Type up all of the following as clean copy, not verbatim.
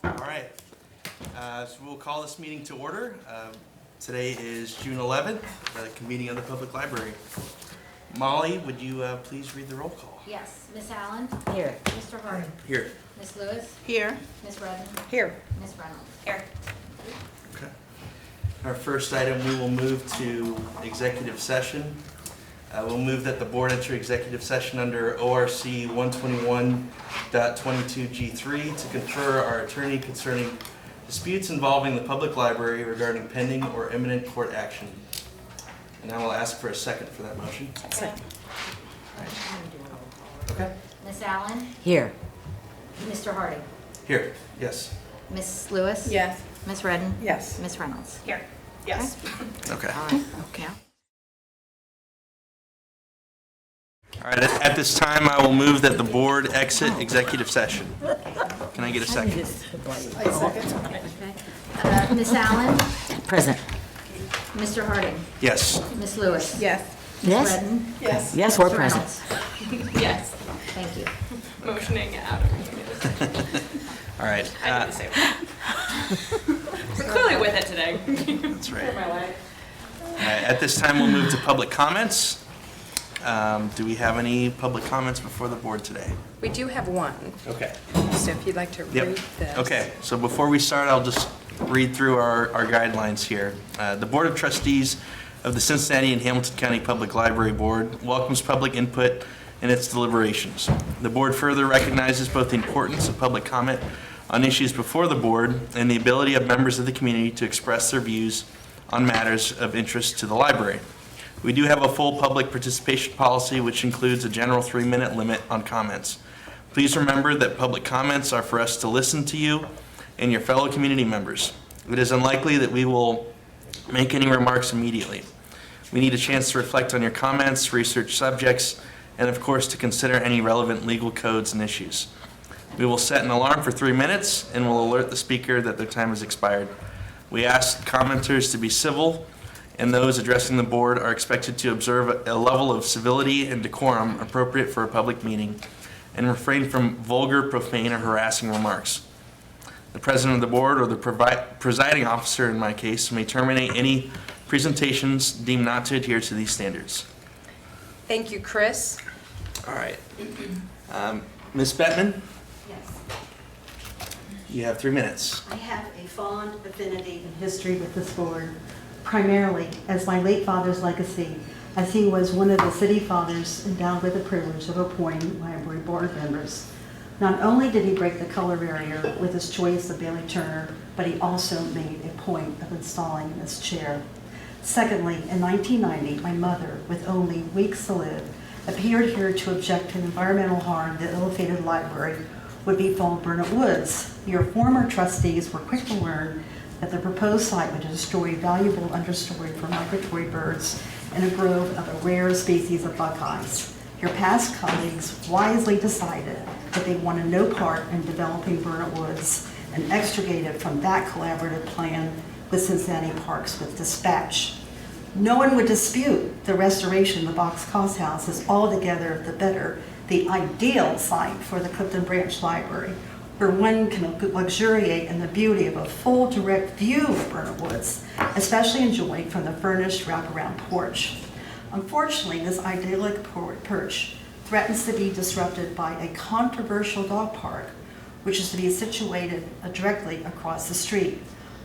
All right, so we'll call this meeting to order. Today is June 11th, the convening of the public library. Molly, would you please read the roll call? Yes. Miss Allen? Here. Mr. Hart? Here. Miss Lewis? Here. Miss Redden? Here. Miss Reynolds? Here. Okay. Our first item, we will move to executive session. We'll move that the board enter executive session under ORC 121.22G3 to confer our attorney concerning disputes involving the public library regarding pending or imminent court action. And I will ask for a second for that motion. Second. All right. Okay. Miss Allen? Here. Mr. Harding? Here, yes. Miss Lewis? Yes. Miss Redden? Yes. Miss Reynolds? Here. Yes. Okay. All right. Okay. All right, at this time, I will move that the board exit executive session. Can I get a second? Okay. Miss Allen? Present. Mr. Harding? Yes. Miss Lewis? Yes. Miss Yes. Redden? Yes. Yes, we're Miss present. Reynolds? Yes. Thank you. Motioning out of meeting. All right. I did the same. We're clearly with it today. That's right. My life. All right, at this time, we'll move to public comments. Do we have any public comments before the board today? We do have one, Okay. so if you'd like to Yep. read this. Okay, so before we start, I'll just read through our guidelines here. The Board of Trustees of the Cincinnati and Hamilton County Public Library Board welcomes public input in its deliberations. The board further recognizes both the importance of public comment on issues before the board and the ability of members of the community to express their views on matters of interest to the library. We do have a full public participation policy, which includes a general 3-minute limit on comments. Please remember that public comments are for us to listen to you and your fellow community members. It is unlikely that we will make any remarks immediately. We need a chance to reflect on your comments, research subjects, and of course to consider any relevant legal codes and issues. We will set an alarm for 3 minutes and will alert the speaker that their time has expired. We ask commenters to be civil, and those addressing the board are expected to observe a level of civility and decorum appropriate for a public meeting and refrain from vulgar, profane, or harassing remarks. The president of the board, or the presiding officer in my case, may terminate any presentations deemed not to adhere to these standards. Thank you, Chris. All right. Ms. Bettman, Yes, you have 3 minutes. I have a fond affinity and history with this board, primarily as my late father's legacy, as he was one of the city fathers endowed with the privilege of appointing library board members. Not only did he break the color barrier with his choice of Bailey Turner, but he also made a point of installing this chair. Secondly, in 1990, my mother, with only weeks to live, appeared here to object to the environmental harm the ill-fated library would befall Burnett Woods. Your former trustees were quick to learn that the proposed site would destroy valuable understory for migratory birds and a grove of a rare species of buckeyes. Your past colleagues wisely decided that they wanted no part in developing Burnett Woods and extricated from that collaborative plan with Cincinnati Parks with dispatch. No one would dispute the restoration of the Box Cost House is altogether the ideal site for the Clifton Branch Library, where one can luxuriate in the beauty of a full direct view of Burnett Woods, especially enjoyed from the furnished wraparound porch. Unfortunately, this idyllic perch threatens to be disrupted by a controversial dog park, which is to be situated directly across the street.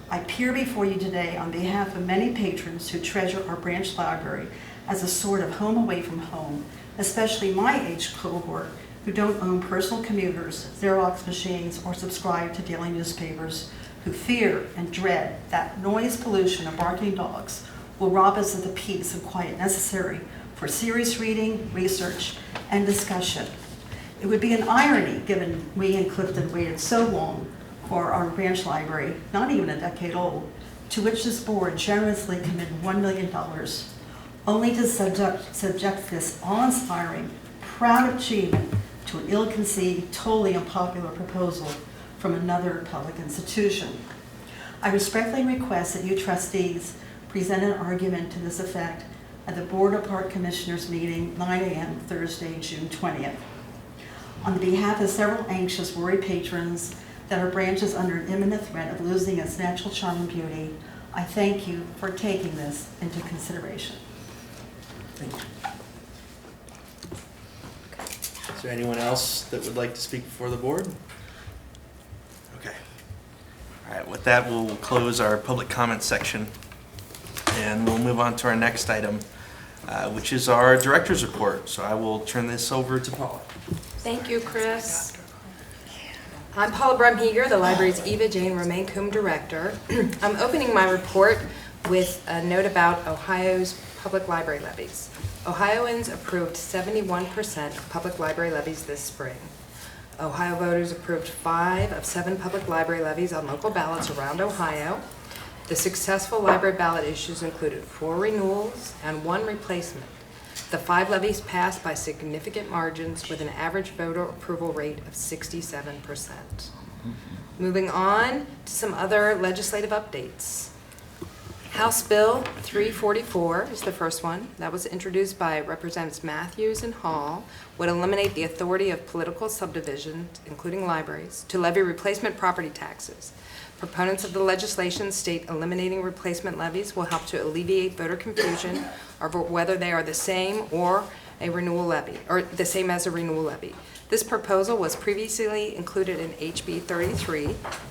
I appear before you today on behalf of many patrons who treasure our branch library as a sort of home away from home, especially my age cohort who don't own personal computers, Xerox machines, or subscribe to daily newspapers, who fear and dread that noise pollution of barking dogs will rob us of the peace and quiet necessary for serious reading, research, and discussion. It would be an irony, given we in Clifton waited so long for our branch library, not even a decade old, to which this board generously committed $1 million, only to subject this awe-inspiring, proud achievement to an ill-conceived, totally unpopular proposal from another public institution. I respectfully request that you trustees present an argument to this effect at the Board of Park Commissioners meeting 9 a.m. Thursday, June 20th. On behalf of several anxious, worried patrons, that our branch is under an imminent threat of losing its natural charm and beauty. I thank you for taking this into consideration. Thank you. Is there anyone else that would like to speak before the board? Okay. All right, with that, we'll close our public comment section, and we'll move on to our next item, which is our director's report. So I will turn this over to Paula. Thank you, Chris. I'm Paula Brumheger, the library's Eva Jane Romaine Coombe Director. I'm opening my report with a note about Ohio's public library levies. Ohioans approved 71% of public library levies this spring. Ohio voters approved 5 of 7 public library levies on local ballots around Ohio. The successful library ballot issues included 4 renewals and 1 replacement. The 5 levies passed by significant margins with an average voter approval rate of 67%. Moving on to some other legislative updates. House Bill 344 is the first one. That was introduced by Representatives Matthews and Hall, would eliminate the authority of political subdivisions, including libraries, to levy replacement property taxes. Proponents of the legislation state eliminating replacement levies will help to alleviate voter confusion over whether they are the same or a renewal levy, or the same as a renewal levy. This proposal was previously included in HB 33,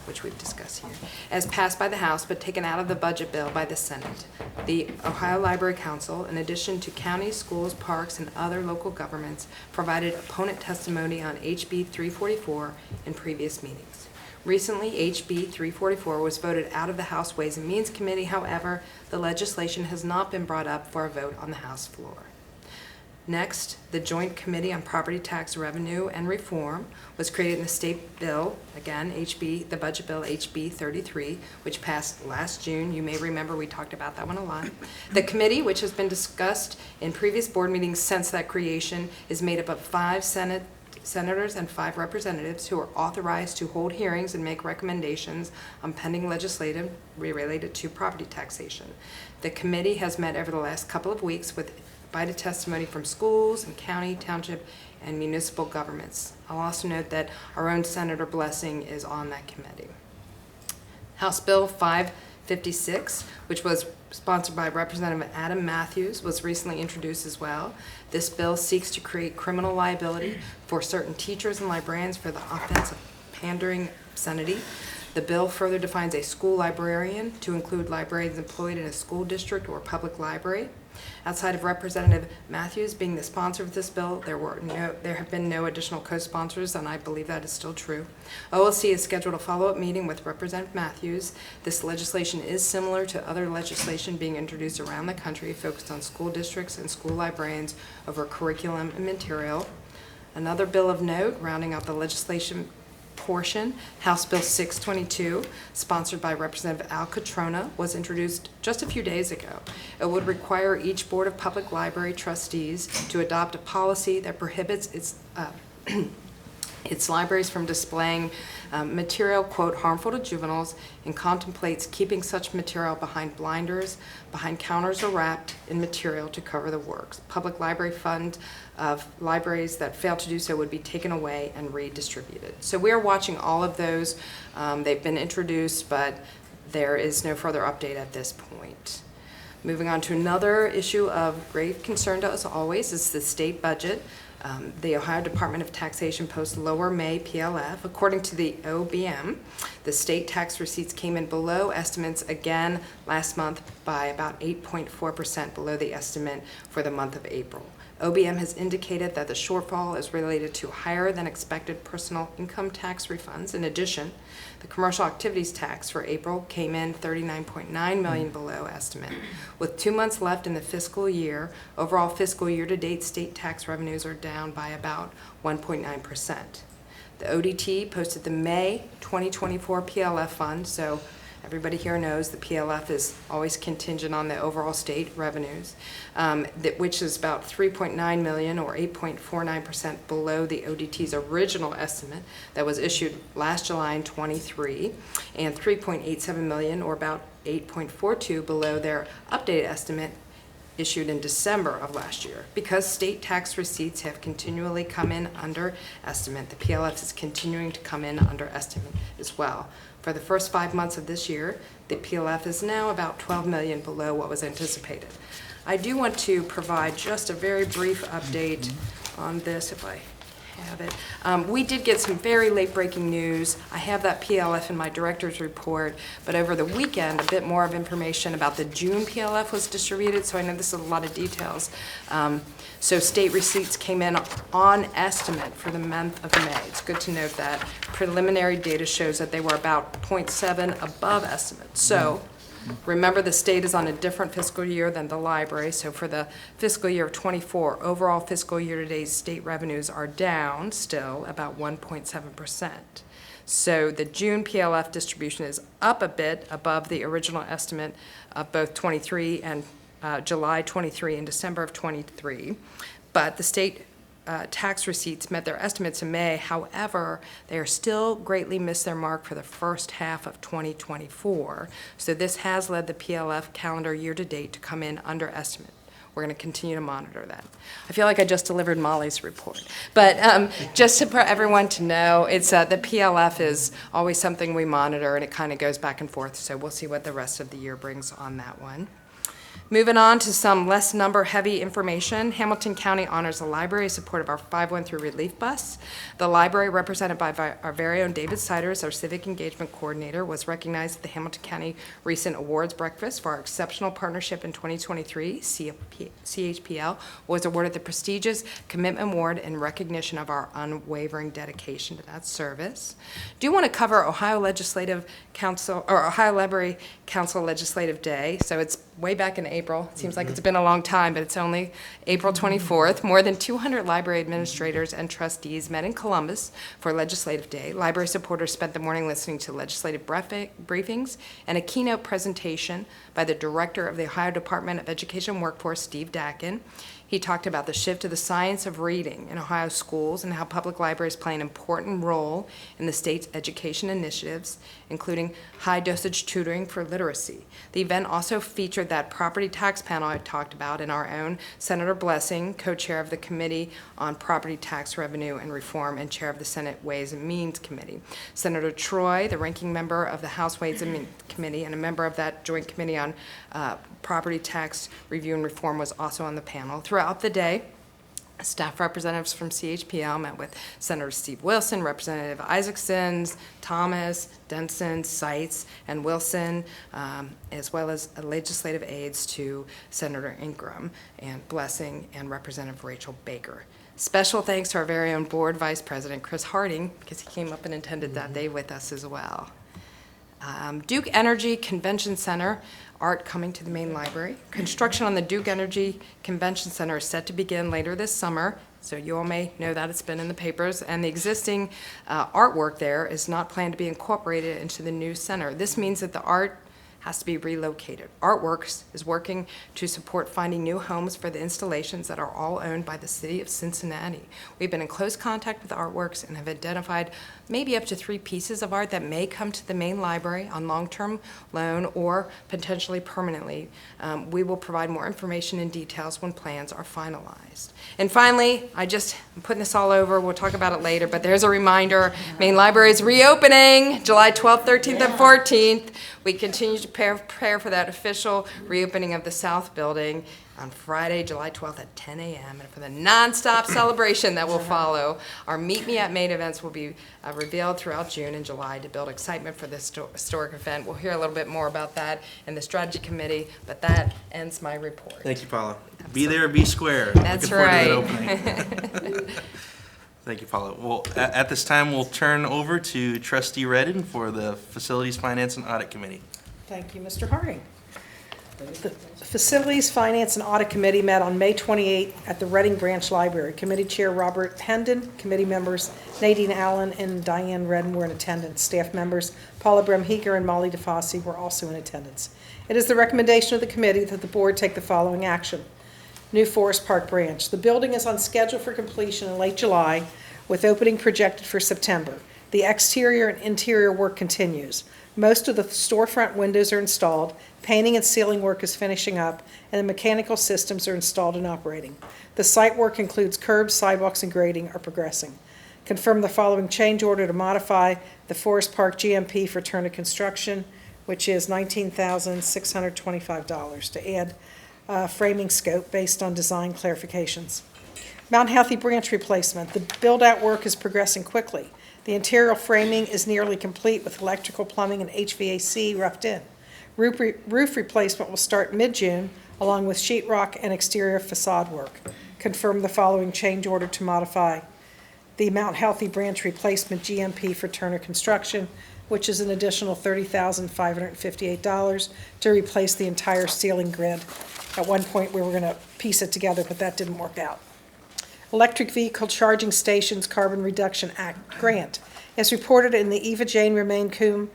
which we've discussed here, as passed by the House but taken out of the budget bill by the Senate. The Ohio Library Council, in addition to counties, schools, parks, and other local governments, provided opponent testimony on HB 344 in previous meetings. Recently, HB 344 was voted out of the House Ways and Means Committee. However, the legislation has not been brought up for a vote on the House floor. Next, the Joint Committee on Property Tax Revenue and Reform was created in the state bill, again, the budget bill HB 33, which passed last June. You may remember we talked about that one a lot. The committee, which has been discussed in previous board meetings since that creation, is made up of 5 senators and 5 representatives who are authorized to hold hearings and make recommendations on pending legislation related to property taxation. The committee has met over the last couple of weeks with invited testimony from schools and county, township, and municipal governments. I'll also note that our own Senator Blessing is on that committee. House Bill 556, which was sponsored by Representative Adam Matthews, was recently introduced as well. This bill seeks to create criminal liability for certain teachers and librarians for the offense of pandering obscenity. The bill further defines a school librarian to include librarians employed in a school district or public library. Outside of Representative Matthews being the sponsor of this bill, there have been no additional co-sponsors, and I believe that is still true. OLC has scheduled a follow-up meeting with Representative Matthews. This legislation is similar to other legislation being introduced around the country focused on school districts and school librarians over curriculum and material. Another bill of note, rounding out the legislation portion, House Bill 622, sponsored by Representative Al Catrona, was introduced just a few days ago. It would require each Board of Public Library Trustees to adopt a policy that prohibits its libraries from displaying material, quote, harmful to juveniles, and contemplates keeping such material behind blinders, behind counters, or wrapped in material to cover the works. Public library fund of libraries that fail to do so would be taken away and redistributed. So we are watching all of those. They've been introduced, but there is no further update at this point. Moving on to another issue of great concern to us always is the state budget. The Ohio Department of Taxation posts lower May PLF. According to the OBM, the state tax receipts came in below estimates again last month by about 8.4% below the estimate for the month of April. OBM has indicated that the shortfall is related to higher than expected personal income tax refunds. In addition, the commercial activities tax for April came in $39.9 million below estimate. With 2 months left in the fiscal year, overall fiscal year-to-date state tax revenues are down by about 1.9%. The ODT posted the May 2024 PLF fund, so everybody here knows the PLF is always contingent on the overall state revenues, which is about $3.9 million or 8.49% below the ODT's original estimate that was issued last July in 23, and $3.87 million or about 8.42 below their updated estimate issued in December of last year. Because state tax receipts have continually come in under estimate, the PLF is continuing to come in under estimate as well. For the first 5 months of this year, the PLF is now about $12 million below what was anticipated. I do want to provide just a very brief update on this, if I have it. We did get some very late-breaking news. I have that PLF in my director's report, but over the weekend, a bit more of information about the June PLF was distributed, so I know this is a lot of details. So state receipts came in on estimate for the month of May. It's good to note that. Preliminary data shows that they were about 0.7 above estimate. So remember, the state is on a different fiscal year than the library, so for the fiscal year of '24, overall fiscal year-to-date state revenues are down still about 1.7%. So the June PLF distribution is up a bit above the original estimate of both '23 and July '23 and December of '23, but the state tax receipts met their estimates in May. However, they are still greatly missed their mark for the first half of 2024. So this has led the PLF calendar year-to-date to come in under estimate. We're going to continue to monitor that. I feel like I just delivered Molly's report. But just for everyone to know, it's the PLF is always something we monitor, and it kind of goes back and forth. So we'll see what the rest of the year brings on that one. Moving on to some less number-heavy information, Hamilton County honors the library in support of our 513 relief bus. The library, represented by our very own David Siders, our civic engagement coordinator, was recognized at the Hamilton County Recent Awards Breakfast for our exceptional partnership in 2023. CHPL was awarded the prestigious Commitment Award in recognition of our unwavering dedication to that service. Do want to cover Ohio Legislative Council, or Ohio Library Council Legislative Day. So it's way back in April. It seems like it's been a long time, but it's only April 24th. More than 200 library administrators and trustees met in Columbus for Legislative Day. Library supporters spent the morning listening to legislative briefings and a keynote presentation by the director of the Ohio Department of Education and Workforce, Steve Dakin. He talked about the shift to the science of reading in Ohio schools and how public libraries play an important role in the state's education initiatives, including high-dosage tutoring for literacy. The event also featured that property tax panel I talked about, and our own Senator Blessing, co-chair of the Committee on Property Tax Revenue and Reform and chair of the Senate Ways and Means Committee. Senator Troy, the ranking member of the House Ways and Means Committee and a member of that Joint Committee on Property Tax Review and Reform, was also on the panel. Throughout the day, staff representatives from CHPL met with Senator Steve Wilson, Representative Isaacson, Thomas, Denson, Seitz, and Wilson, as well as legislative aides to Senator Ingram and Blessing and Representative Rachel Baker. Special thanks to our very own board vice president, Chris Harding, because he came up and attended that day with us as well. Duke Energy Convention Center, art coming to the main library. Construction on the Duke Energy Convention Center is set to begin later this summer, so you all may know that it's been in the papers, and the existing artwork there is not planned to be incorporated into the new center. This means that the art has to be relocated. Artworks is working to support finding new homes for the installations that are all owned by the city of Cincinnati. We've been in close contact with Artworks and have identified maybe up to 3 pieces of art that may come to the main library on long-term loan or potentially permanently. We will provide more information and details when plans are finalized. And finally, I'm putting this all over, we'll talk about it later, but there's a reminder, main library is reopening July 12th, 13th, and 14th. We continue to prepare for that official reopening of the South Building on Friday, July 12th at 10 a.m. And for the nonstop celebration that will follow, our Meet Me at Main events will be revealed throughout June and July to build excitement for this historic event. We'll hear a little bit more about that in the strategy committee, but that ends my report. Thank you, Paula. Be there, be square. That's right. Looking forward to that opening. Thank you, Paula. Well, at this time, we'll turn over to Trustee Redden for the Facilities, Finance, and Audit Committee. Thank you, Mr. Harding. The Facilities, Finance, and Audit Committee met on May 28 at the Reading Branch Library. Committee Chair Robert Hendon, committee members Nadine Allen and Diane Redden were in attendance. Staff members Paula Bremheger and Molly DeFosse were also in attendance. It is the recommendation of the committee that the board take the following action. New Forest Park Branch. The building is on schedule for completion in late July, with opening projected for September. The exterior and interior work continues. Most of the storefront windows are installed, painting and sealing work is finishing up, and the mechanical systems are installed and operating. The site work includes curbs, sidewalks, and grading are progressing. Confirm the following change order to modify the Forest Park GMP for Turner Construction, which is $19,625 to add framing scope based on design clarifications. Mount Healthy branch replacement. The build-out work is progressing quickly. The interior framing is nearly complete with electrical, plumbing, and HVAC roughed in. Roof replacement will start mid-June, along with sheetrock and exterior facade work. Confirm the following change order to modify the Mount Healthy branch replacement GMP for Turner Construction, which is an additional $30,558 to replace the entire ceiling grid. At one point, we were going to piece it together, but that didn't work out. Electric Vehicle Charging Stations Carbon Reduction Act grant. As reported in the Eva Jane Remain Coombe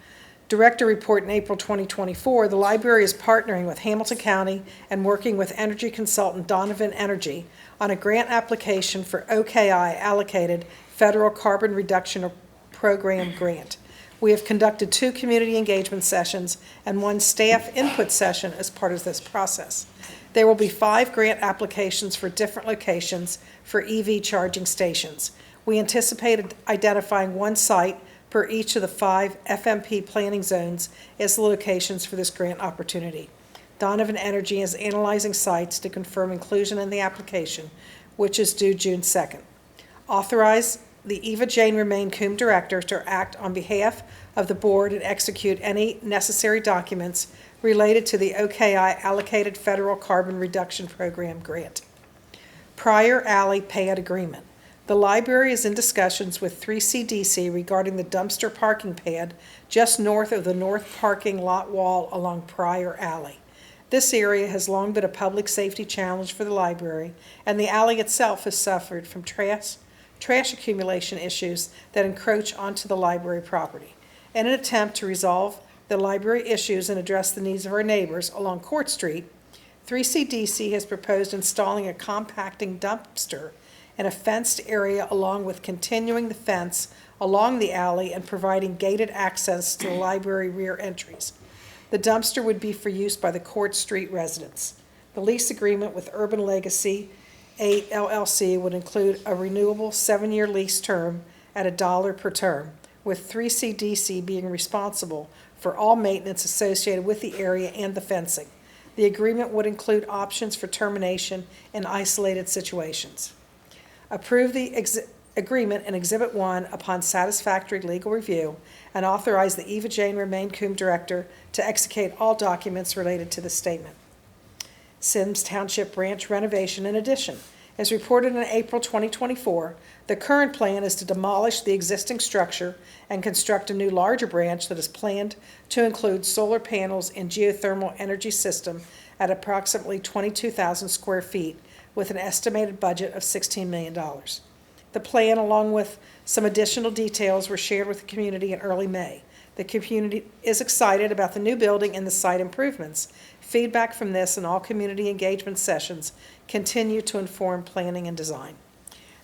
Director Report in April 2024, the library is partnering with Hamilton County and working with energy consultant Donovan Energy on a grant application for OKI allocated Federal Carbon Reduction Program grant. We have conducted 2 community engagement sessions and 1 staff input session as part of this process. There will be 5 grant applications for different locations for EV charging stations. We anticipated identifying 1 site per each of the 5 FMP planning zones as the locations for this grant opportunity. Donovan Energy is analyzing sites to confirm inclusion in the application, which is due June 2nd. Authorize the Eva Jane Remain Coombe Director to act on behalf of the board and execute any necessary documents related to the OKI allocated Federal Carbon Reduction Program grant. Prior alley payout agreement. The library is in discussions with 3CDC regarding the dumpster parking pad just north of the north parking lot wall along Prior Alley. This area has long been a public safety challenge for the library, and the alley itself has suffered from trash accumulation issues that encroach onto the library property. In an attempt to resolve the library issues and address the needs of our neighbors along Court Street, 3CDC has proposed installing a compacting dumpster in a fenced area along with continuing the fence along the alley and providing gated access to the library rear entries. The dumpster would be for use by the Court Street residents. The lease agreement with Urban Legacy 8 LLC would include a renewable 7-year lease term at $1 per term, with 3CDC being responsible for all maintenance associated with the area and the fencing. The agreement would include options for termination in isolated situations. Approve the agreement in Exhibit 1 upon satisfactory legal review and authorize the Eva Jane Remain Coombe Director to execute all documents related to the statement. Sims Township Branch renovation and addition. As reported in April 2024, the current plan is to demolish the existing structure and construct a new larger branch that is planned to include solar panels and geothermal energy system at approximately 22,000 square feet with an estimated budget of $16 million. The plan, along with some additional details, were shared with the community in early May. The community is excited about the new building and the site improvements. Feedback from this and all community engagement sessions continue to inform planning and design.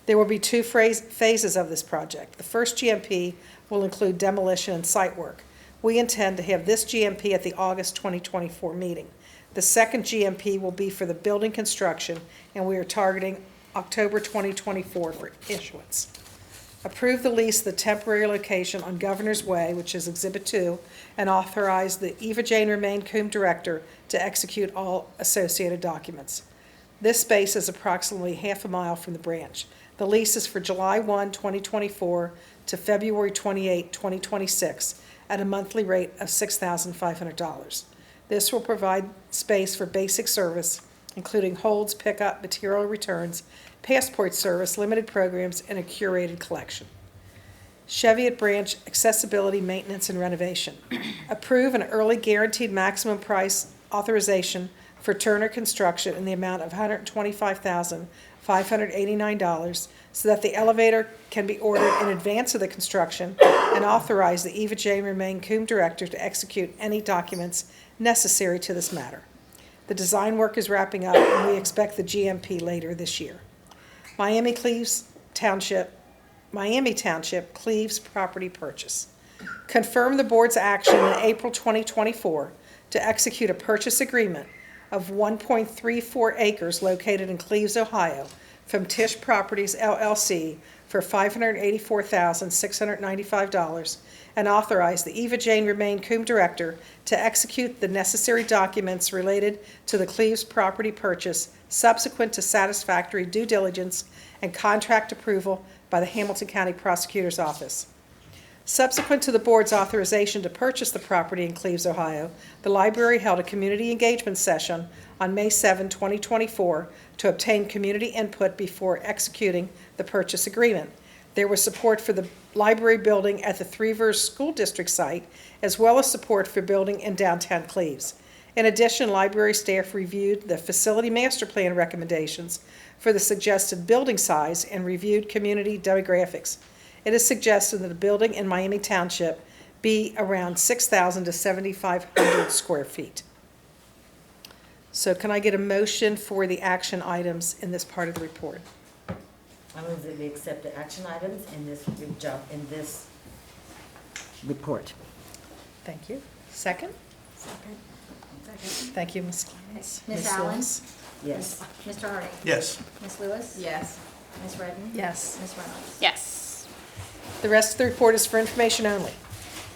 There will be 2 phases of this project. The first GMP will include demolition and site work. We intend to have this GMP at the August 2024 meeting. The second GMP will be for the building construction, and we are targeting October 2024 for issuance. Approve the lease of the temporary location on Governor's Way, which is Exhibit 2, and authorize the Eva Jane Remain Coombe Director to execute all associated documents. This space is approximately half a mile from the branch. The lease is for July 1, 2024 to February 28, 2026 at a monthly rate of $6,500. This will provide space for basic service, including holds, pickup, material returns, passport service, limited programs, and a curated collection. Cheviot Branch accessibility, maintenance, and renovation. Approve an early guaranteed maximum price authorization for Turner Construction in the amount of $125,589 so that the elevator can be ordered in advance of the construction, and authorize the Eva Jane Remain Coombe Director to execute any documents necessary to this matter. The design work is wrapping up, and we expect the GMP later this year. Miami Cleves Township Miami Township Cleves property purchase. Confirm the board's action in April 2024 to execute a purchase agreement of 1.34 acres located in Cleves, Ohio, from Tisch Properties LLC for $584,695, and authorize the Eva Jane Remain Coombe Director to execute the necessary documents related to the Cleves property purchase subsequent to satisfactory due diligence and contract approval by the Hamilton County Prosecutor's Office. Subsequent to the board's authorization to purchase the property in Cleves, Ohio, the library held a community engagement session on May 7, 2024, to obtain community input before executing the purchase agreement. There was support for the library building at the Three Rivers School District site, as well as support for building in downtown Cleves. In addition, library staff reviewed the facility master plan recommendations for the suggested building size and reviewed community demographics. It is suggested that a building in Miami Township be around 6,000 to 7,500 square feet. So can I get a motion for the action items in this part of the report? I move that we accept the action items in this report. Thank you. Second? Thank you, Ms. Clemens. Ms. Allen? Lewis? Yes. Mr. Harding? Yes. Ms. Lewis? Yes. Ms. Redden? Yes. Ms. Reynolds? Yes. The rest of the report is for information only.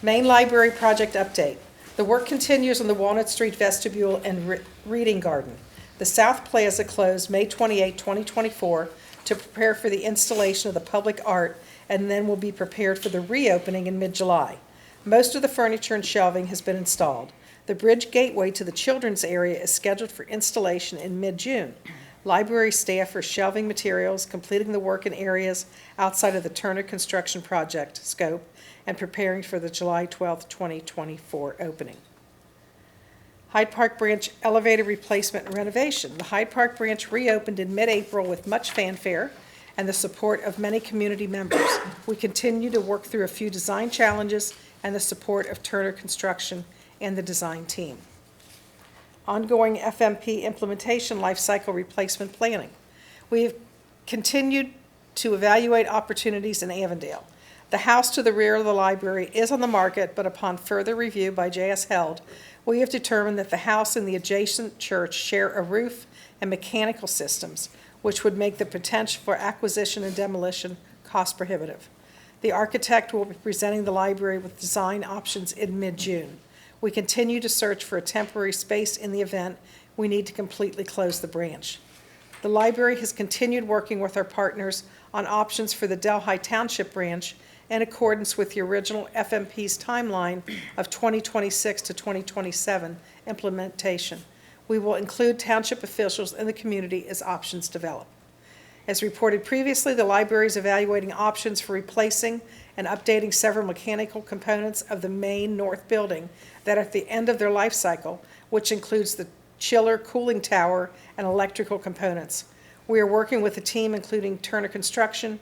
Main Library Project Update. The work continues on the Walnut Street Vestibule and Reading Garden. The South Plaza closed May 28, 2024 to prepare for the installation of the public art, and then will be prepared for the reopening in mid-July. Most of the furniture and shelving has been installed. The bridge gateway to the children's area is scheduled for installation in mid-June. Library staff are shelving materials, completing the work in areas outside of the Turner construction project scope, and preparing for the July 12, 2024 opening. Hyde Park Branch elevator replacement and renovation. The Hyde Park Branch reopened in mid-April with much fanfare and the support of many community members. We continue to work through a few design challenges and the support of Turner Construction and the design team. Ongoing FMP implementation life cycle replacement planning. We have continued to evaluate opportunities in Avondale. The house to the rear of the library is on the market, but upon further review by J.S. Held, we have determined that the house and the adjacent church share a roof and mechanical systems, which would make the potential for acquisition and demolition cost prohibitive. The architect will be presenting the library with design options in mid-June. We continue to search for a temporary space in the event we need to completely close the branch. The library has continued working with our partners on options for the Delhi Township branch in accordance with the original FMP's timeline of 2026 to 2027 implementation. We will include township officials and the community as options develop. As reported previously, the library is evaluating options for replacing and updating several mechanical components of the main north building that are at the end of their life cycle, which includes the chiller, cooling tower, and electrical components. We are working with a team including Turner Construction,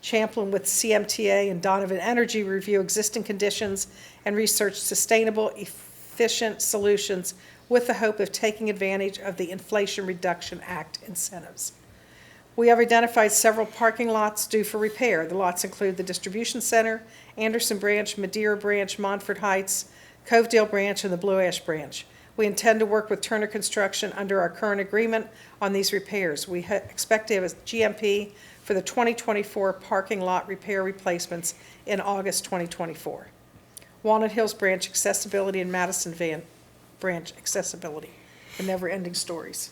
Champlin with CMTA, and Donovan Energy review existing conditions and research sustainable, efficient solutions with the hope of taking advantage of the Inflation Reduction Act incentives. We have identified several parking lots due for repair. The lots include the Distribution Center, Anderson Branch, Madeira Branch, Montford Heights, Covedale Branch, and the Blue Ash Branch. We intend to work with Turner Construction under our current agreement on these repairs. We expect to have a GMP for the 2024 parking lot repair replacements in August 2024. Walnut Hills Branch accessibility and Madison Branch accessibility. The never-ending stories.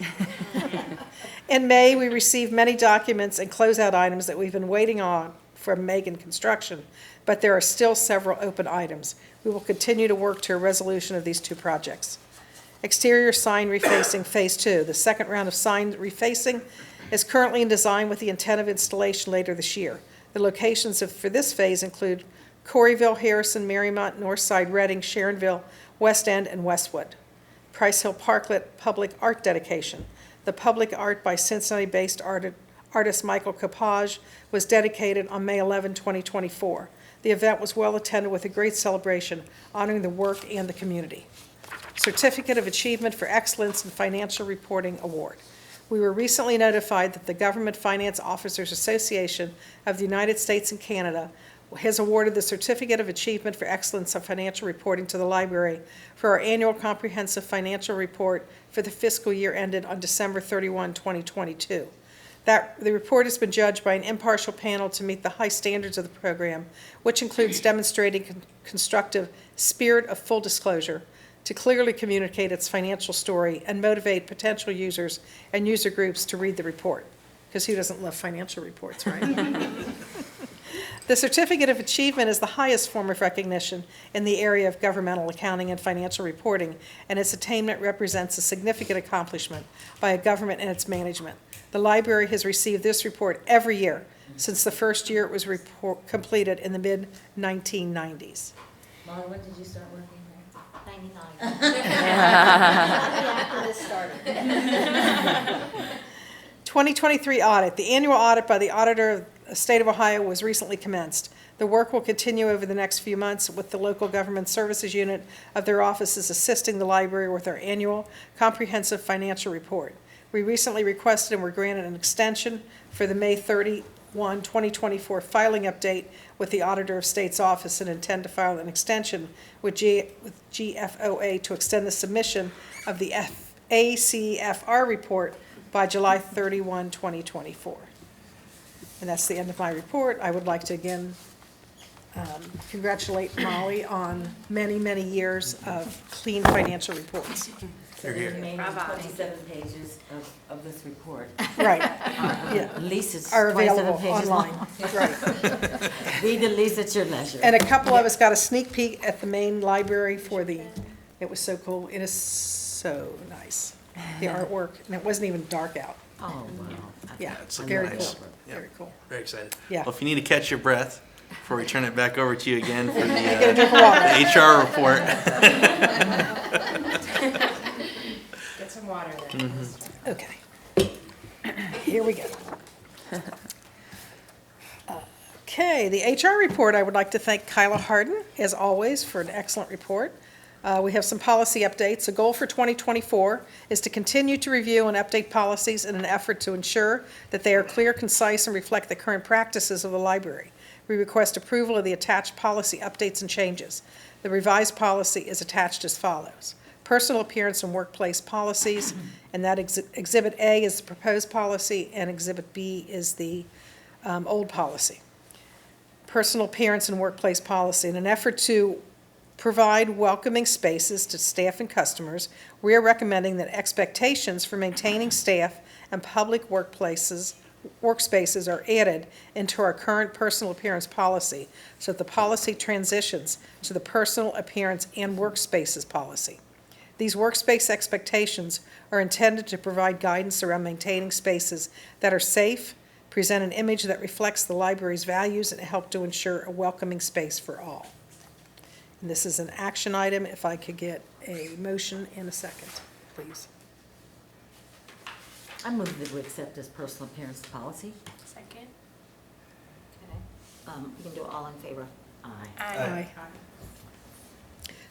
In May, we received many documents and closeout items that we've been waiting on from Megan Construction, but there are still several open items. We will continue to work to a resolution of these two projects. Exterior sign refacing Phase 2. The second round of sign refacing is currently in design with the intent of installation later this year. The locations for this phase include Coreyville, Harrison, Marymount, Northside, Reading, Sharonville, West End, and Westwood. Price Hill Parklet public art dedication. The public art by Cincinnati-based artist Michael Copage was dedicated on May 11, 2024. The event was well attended with a great celebration honoring the work and the community. Certificate of Achievement for Excellence in Financial Reporting Award. We were recently notified that the Government Finance Officers Association of the United States and Canada has awarded the Certificate of Achievement for Excellence of Financial Reporting to the library for our annual comprehensive financial report for the fiscal year ended on December 31, 2022. The report has been judged by an impartial panel to meet the high standards of the program, which includes demonstrating constructive spirit of full disclosure, to clearly communicate its financial story and motivate potential users and user groups to read the report. Because who doesn't love financial reports, right? The Certificate of Achievement is the highest form of recognition in the area of governmental accounting and financial reporting, and its attainment represents a significant accomplishment by a government and its management. The library has received this report every year since the first year it was completed in the mid-1990s. Molly, when did you start working here? 99. After this started. 2023 audit. The annual audit by the Auditor of the State of Ohio was recently commenced. The work will continue over the next few months with the Local Government Services Unit of their offices assisting the library with our annual comprehensive financial report. We recently requested and were granted an extension for the May 31, 2024 filing update with the Auditor of State's office and intend to file an extension with GFOA to extend the submission of the ACFR report by July 31, 2024. And that's the end of my report. I would like to again congratulate Molly on many, many years of clean financial reports. So the remaining 27 pages of this report. Right, yeah, At least it's are 27 available pages online. long. Right. Read the least at your leisure. And a couple of us got a sneak peek at the main library for it was so cool. It is so nice, the artwork, and it wasn't even dark out. Oh, wow. Yeah, It's very nice. cool, Yeah. very cool. Very excited. Yeah. Well, if you need to catch your breath before we turn it back over to you again for Get a the drink of water. HR report. Get some water then. Okay. Here we go. Okay, the HR report, I would like to thank Kyla Harden, as always, for an excellent report. We have some policy updates. A goal for 2024 is to continue to review and update policies in an effort to ensure that they are clear, concise, and reflect the current practices of the library. We request approval of the attached policy updates and changes. The revised policy is attached as follows. Personal appearance and workplace policies, and that Exhibit A is the proposed policy, and Exhibit B is the old policy. Personal appearance and workplace policy. In an effort to provide welcoming spaces to staff and customers, we are recommending that expectations for maintaining staff and public workspaces are added into our current personal appearance policy, so that the policy transitions to the personal appearance and workspaces policy. These workspace expectations are intended to provide guidance around maintaining spaces that are safe, present an image that reflects the library's values, and help to ensure a welcoming space for all. And this is an action item. If I could get a motion in a second, please. I move that we accept this personal appearance policy. Second. You can do all in favor. Aye. Aye.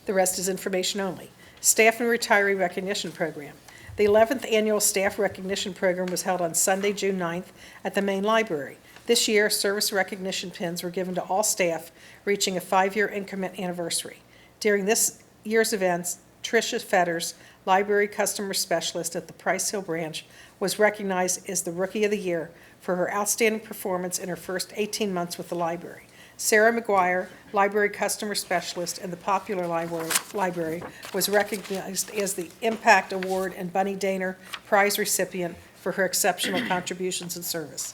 The rest is information only. Staff and Retiree Recognition Program. The 11th Annual Staff Recognition Program was held on Sunday, June 9th at the main library. This year, service recognition pins were given to all staff, reaching a 5-year increment anniversary. During this year's events, Tricia Fetters, Library Customer Specialist at the Price Hill Branch, was recognized as the Rookie of the Year for her outstanding performance in her first 18 months with the library. Sarah McGuire, Library Customer Specialist in the Popular Library, was recognized as the Impact Award and Bunny Daner Prize recipient for her exceptional contributions and service.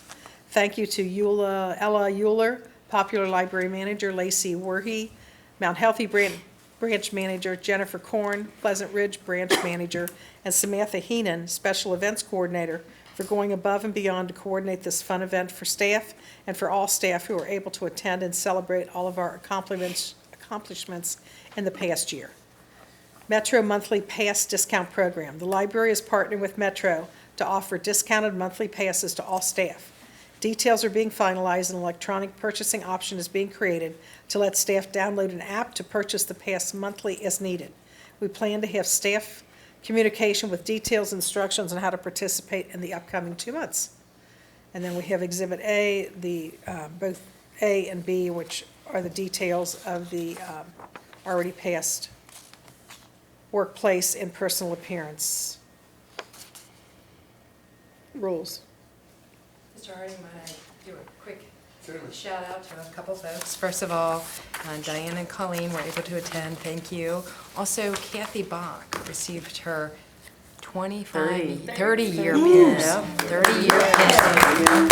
Thank you to Ella Euler, Popular Library Manager, Lacey Werhe, Mount Healthy Branch Manager, Jennifer Korn, Pleasant Ridge Branch Manager, and Samantha Heenan, Special Events Coordinator, for going above and beyond to coordinate this fun event for staff and for all staff who were able to attend and celebrate all of our accomplishments in the past year. Metro Monthly Pass Discount Program. The library is partnering with Metro to offer discounted monthly passes to all staff. Details are being finalized and an electronic purchasing option is being created to let staff download an app to purchase the pass monthly as needed. We plan to have staff communication with details, instructions on how to participate in the upcoming 2 months. And then we have Exhibit A, both A and B, which are the details of the already passed workplace and personal appearance rules. Mr. Harding, might I do a quick shout out to a couple folks? First of all, Diane and Colleen were able to attend, thank you. Also, Kathy Bach received her 30-year pin. 30-year pin.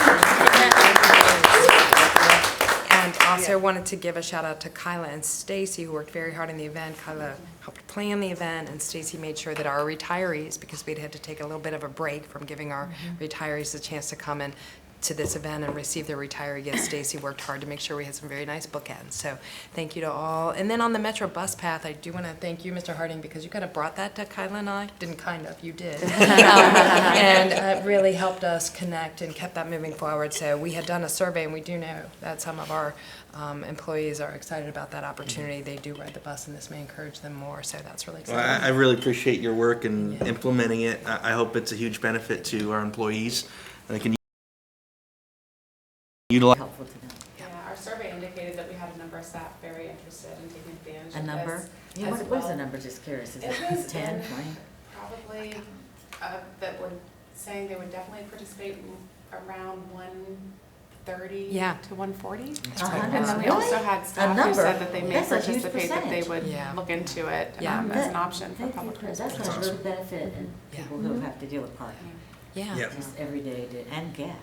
And also wanted to give a shout out to Kyla and Stacy, who worked very hard on the event. Kyla helped plan the event, and Stacy made sure that our retirees, because we'd had to take a little bit of a break from giving our retirees a chance to come in to this event and receive their retiree gifts. Stacy worked hard to make sure we had some very nice bookends. So thank you to all. And then on the Metro bus path, I do want to thank you, Mr. Harding, because you kind of brought that to Kyla and I. Didn't kind of, you did. And it really helped us connect and kept that moving forward. So we had done a survey, and we do know that some of our employees are excited about that opportunity. They do ride the bus, and this may encourage them more. So that's really Well, exciting. I really appreciate your work in implementing it. I hope it's a huge benefit to our employees. And they can utilize. Helpful to them. Yeah, our survey indicated that we had a number of staff very interested in taking advantage of A this. number? Yeah, as what is well. the number, just curious, is It it was 10, in 20? Probably, that were saying they would definitely participate around 130 Yeah. to 140. right. And then we Really? also had staff who number? said that they may That's a huge participate, that they percentage. would Yeah. look into it Yeah. as an option for Thank you. public That's transportation. going to really benefit people who have to deal with parking, Yeah. Yeah. just every day, and gas.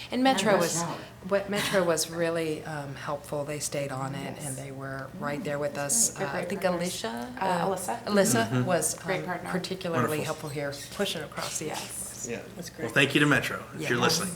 And Metro And rush was, hour. Metro was really helpful. They stayed on it, and they were right there with us. They're I great think partners. Alyssa. Alyssa was Great partner. particularly Wonderful. helpful here, pushing across the aisle. Yeah. That's Well, great. thank you to Metro, if you're Yes. listening.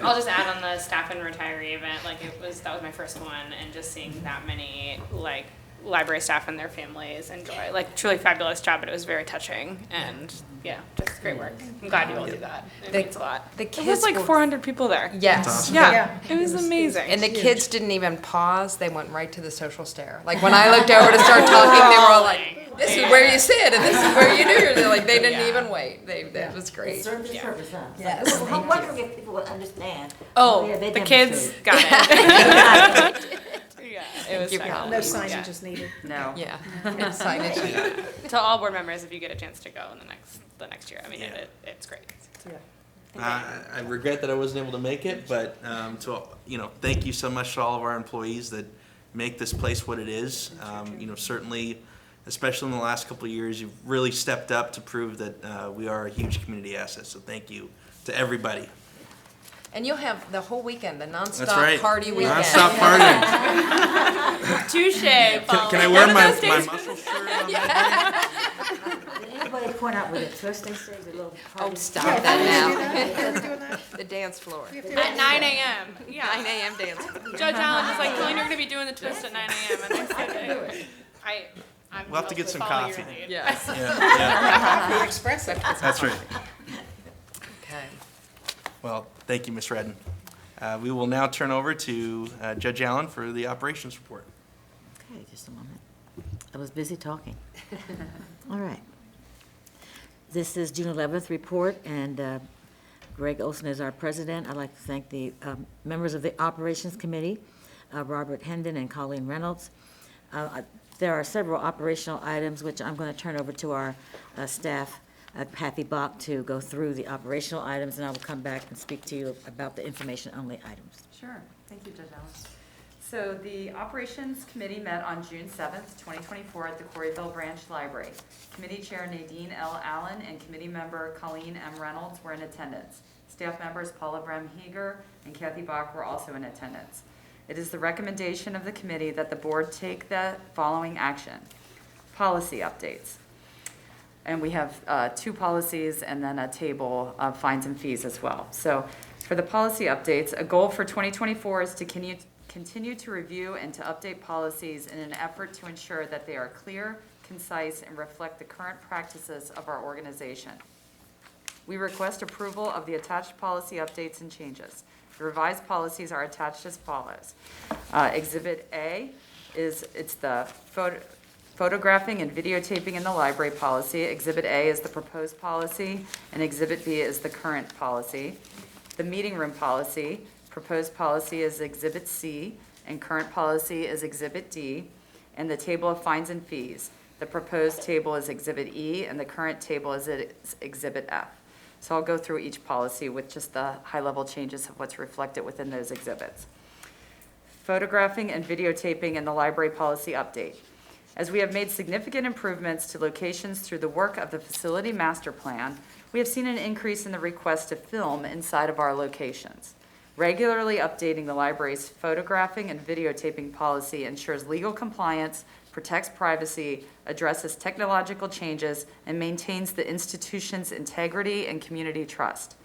I'll just add on the staff and retiree event, like that was my first one, and just seeing that many like library staff and their families enjoy, like truly fabulous job, but it was very touching, and yeah, just great work. I'm glad you all do that. It means a lot. The It kids was like were- 400 people there. Yes. awesome. Yeah, it was amazing. And the kids didn't even pause. They went right to the social stare. Like when I looked over to start talking, they were all like, "This is where you sit, and this is where you do." They're like, they didn't Yeah. even wait. That was It great. served its purpose, huh? Yes. Well, I'm wondering if people would understand. Oh, Yeah, they the kids demonstrated. got it. Yeah, it was you, fabulous. No signage Yeah. is needed. No. Yeah. Signage. To all board members, if you get a chance to go in the next year, I mean, Yeah. it's great. I regret that I wasn't able to make it, but thank you so much to all of our employees that make this place what it is. Certainly, especially in the last couple of years, you've really stepped up to prove that we are a huge community asset. So thank you to everybody. And you'll have the whole weekend, the That's nonstop right. party weekend. Non-stop partying. Touche. Can I wear my muscle shirt on that Did anybody point out where the twisting stage, the little Oh, party? stop that now. Are we doing that? The dance floor. At 9 a.m. Yeah. 9 a.m. dance. Judge Allen was like, Colleen, you're going to be doing the twist at 9 a.m. And I said, I'm We'll have to get some follow your coffee. lead. Yes. Yeah, Expressive. that's right. Okay. Well, thank you, Ms. Redden. We will now turn over to Judge Allen for the operations report. Okay, just a moment. I was busy talking. All right. This is June 11th report, and Greg Olson is our president. I'd like to thank the members of the Operations Committee, Robert Hendon and Colleen Reynolds. There are several operational items which I'm going to turn over to our staff, Kathy Bach, to go through the operational items, and I will come back and speak to you about the information-only items. Sure. Thank you, Judge Allen. So the Operations Committee met on June 7th, 2024 at the Corryville Branch Library. Committee Chair Nadine L. Allen and Committee Member Colleen M. Reynolds were in attendance. Staff members Paula Bremheger and Kathy Bach were also in attendance. It is the recommendation of the committee that the board take the following action. Policy updates. And we have 2 policies and then a table of fines and fees as well. So for the policy updates, a goal for 2024 is to continue to review and to update policies in an effort to ensure that they are clear, concise, and reflect the current practices of our organization. We request approval of the attached policy updates and changes. The revised policies are attached as follows. Exhibit A it's the Photographing and videotaping in the library policy. Exhibit A is the proposed policy, and Exhibit B is the current policy. The meeting room policy. Proposed policy is Exhibit C, and current policy is Exhibit D. And the table of fines and fees. The proposed table is Exhibit E, and the current table is Exhibit F. So I'll go through each policy with just the high-level changes of what's reflected within those exhibits. Photographing and videotaping in the library policy update. As we have made significant improvements to locations through the work of the facility master plan, we have seen an increase in the request to film inside of our locations. Regularly updating the library's photographing and videotaping policy ensures legal compliance, protects privacy, addresses technological changes, and maintains the institution's integrity and community trust.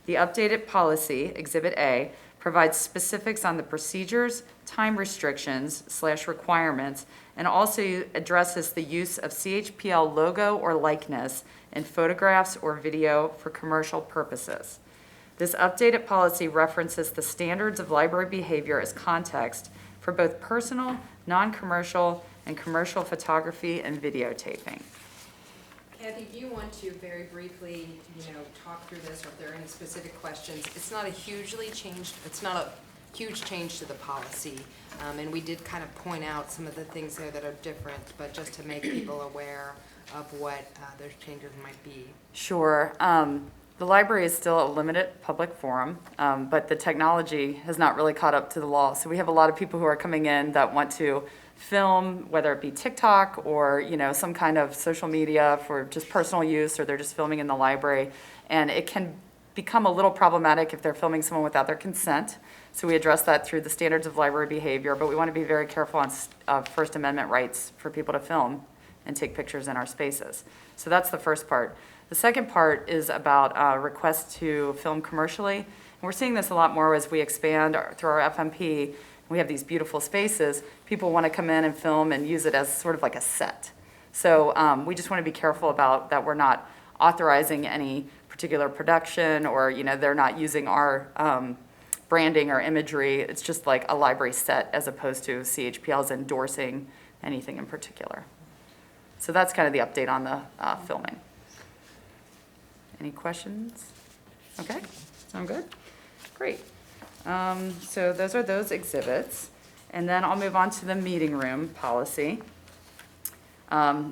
The updated policy, Exhibit A, provides specifics on the procedures, time restrictions / requirements, and also addresses the use of CHPL logo or likeness in photographs or video for commercial purposes. This updated policy references the standards of library behavior as context for both personal, non-commercial, and commercial photography and videotaping. Kathy, do you want to very briefly, talk through this, or if there are any specific questions? It's not a huge change to the policy, and we did kind of point out some of the things there that are different, but just to make people aware of what those changes might be. Sure. The library is still a limited public forum, but the technology has not really caught up to the law. So we have a lot of people who are coming in that want to film, whether it be TikTok or some kind of social media for just personal use, or they're just filming in the library. And it can become a little problematic if they're filming someone without their consent. So we address that through the standards of library behavior, but we want to be very careful on First Amendment rights for people to film and take pictures in our spaces. So that's the first part. The second part is about requests to film commercially. And we're seeing this a lot more as we expand through our FMP. We have these beautiful spaces. People want to come in and film and use it as sort of like a set. So we just want to be careful about that. We're not authorizing any particular production, or they're not using our branding or imagery. It's just like a library set, as opposed to CHPL's endorsing anything in particular. So that's kind of the update on the filming. Any questions? Okay, sound good? Great. So those are those exhibits. And then I'll move on to the meeting room policy.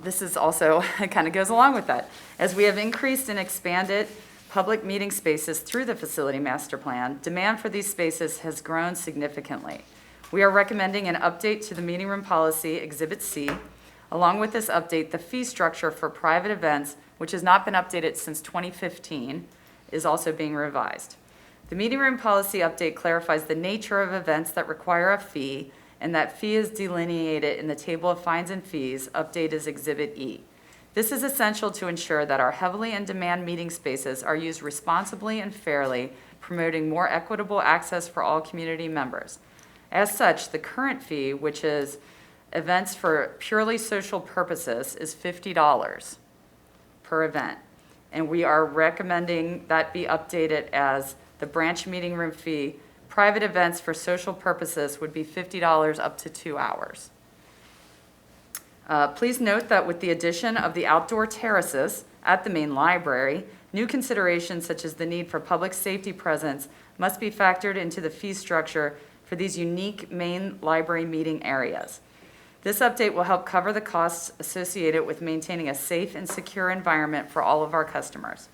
This is also, it kind of goes along with that. As we have increased and expanded public meeting spaces through the facility master plan, demand for these spaces has grown significantly. We are recommending an update to the meeting room policy, Exhibit C. Along with this update, the fee structure for private events, which has not been updated since 2015, is also being revised. The meeting room policy update clarifies the nature of events that require a fee, and that fee is delineated in the table of fines and fees. Update is Exhibit E. This is essential to ensure that our heavily in-demand meeting spaces are used responsibly and fairly, promoting more equitable access for all community members. As such, the current fee, which is events for purely social purposes, is $50 per event. And we are recommending that be updated as the branch meeting room fee. Private events for social purposes would be $50 up to 2 hours. Please note that with the addition of the outdoor terraces at the main library, new considerations such as the need for public safety presence must be factored into the fee structure for these unique main library meeting areas. This update will help cover the costs associated with maintaining a safe and secure environment for all of our customers.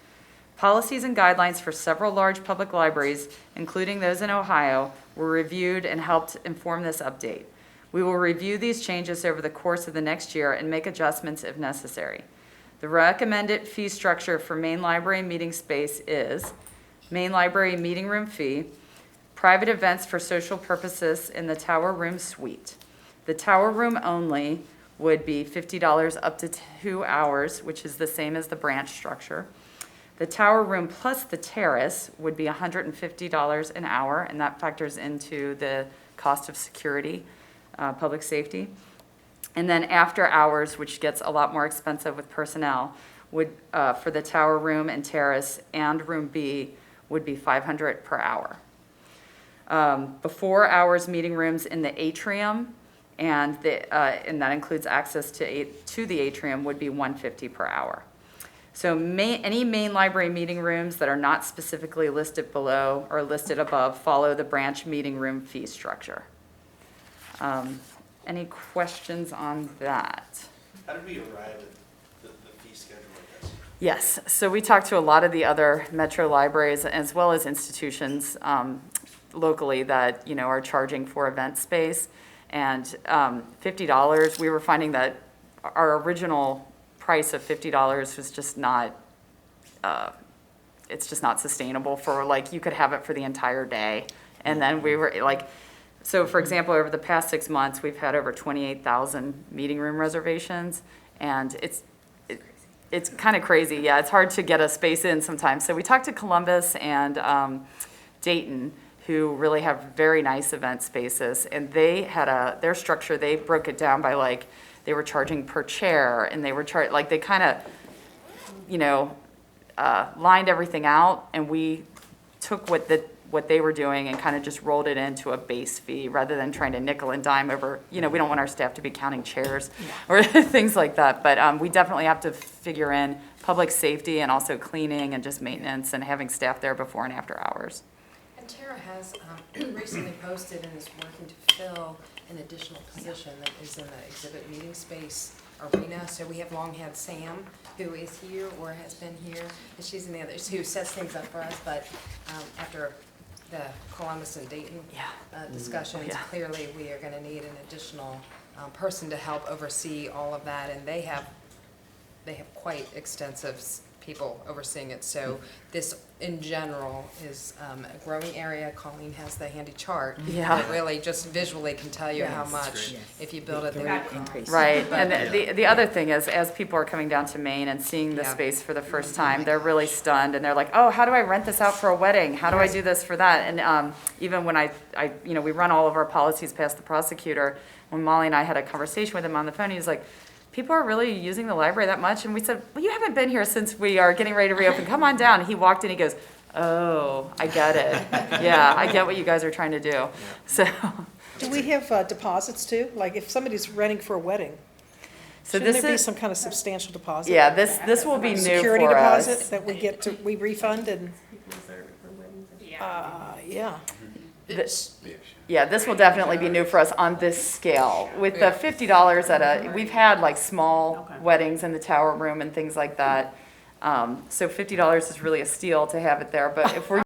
Policies and guidelines for several large public libraries, including those in Ohio, were reviewed and helped inform this update. We will review these changes over the course of the next year and make adjustments if necessary. The recommended fee structure for main library meeting space is main library meeting room fee, private events for social purposes in the tower room suite. The tower room only would be $50 up to 2 hours, which is the same as the branch structure. The tower room plus the terrace would be $150 an hour, and that factors into the cost of security, public safety. And then after hours, which gets a lot more expensive with personnel, would for the tower room and terrace and room B would be $500 per hour. Before hours meeting rooms in the atrium and that includes access to the atrium would be $150 per hour. So any main library meeting rooms that are not specifically listed below or listed above follow the branch meeting room fee structure. Any questions on that? How did we arrive at the fee schedule, I guess? Yes, so we talked to a lot of the other metro libraries as well as institutions locally that, are charging for event space. And $50, we were finding that our original price of $50 was just not, it's just not sustainable for, like, you could have it for the entire day. And then we were like, so for example, over the past 6 months, we've had over 28,000 meeting room reservations, and it's kind of crazy. Yeah, it's hard to get a space in sometimes. So we talked to Columbus and Dayton, who really have very nice event spaces, and they had their structure, they broke it down by, like, they were charging per chair, and they were like, they kind of, lined everything out, and we took what they were doing and kind of just rolled it into a base fee rather than trying to nickel and dime over, we don't want our staff to be counting chairs or things like that. But we definitely have to figure in public safety and also cleaning and just maintenance and having staff there before and after hours. And Tara has recently posted and is working to fill an additional position that is in the exhibit meeting space arena. So we have long had Sam, who is here or has been here, and she's in the others, who sets things up for us. But after the Columbus and Dayton discussions, clearly we are going to need an additional person to help oversee all of that, and they have quite extensive people overseeing it. So this, in general, is a growing area. Colleen has the handy chart that really just visually can tell you how much, if you build it, they will increase. Right, and the other thing is, as people are coming down to Maine and seeing the space for the first time, they're really stunned, and they're like, oh, how do I rent this out for a wedding? How do I do this for that? And even when I we run all of our policies past the prosecutor, when Molly and I had a conversation with him on the phone, he's like, people are really using the library that much? And we said, well, you haven't been here since we are getting ready to reopen. Come on down. And he walked in, he goes, oh, I get it. Yeah, I get what you guys are trying to do. So, Do we have deposits too? Like if somebody's renting for a wedding, so shouldn't this there be is, some kind of substantial deposit? yeah, this will be new Security for us. deposit that we refund and, yeah. Yeah, this will definitely be new for us on this scale. With the $50 we've had like small weddings in the tower room and things like that. So $50 is really a steal to have it there. But if we're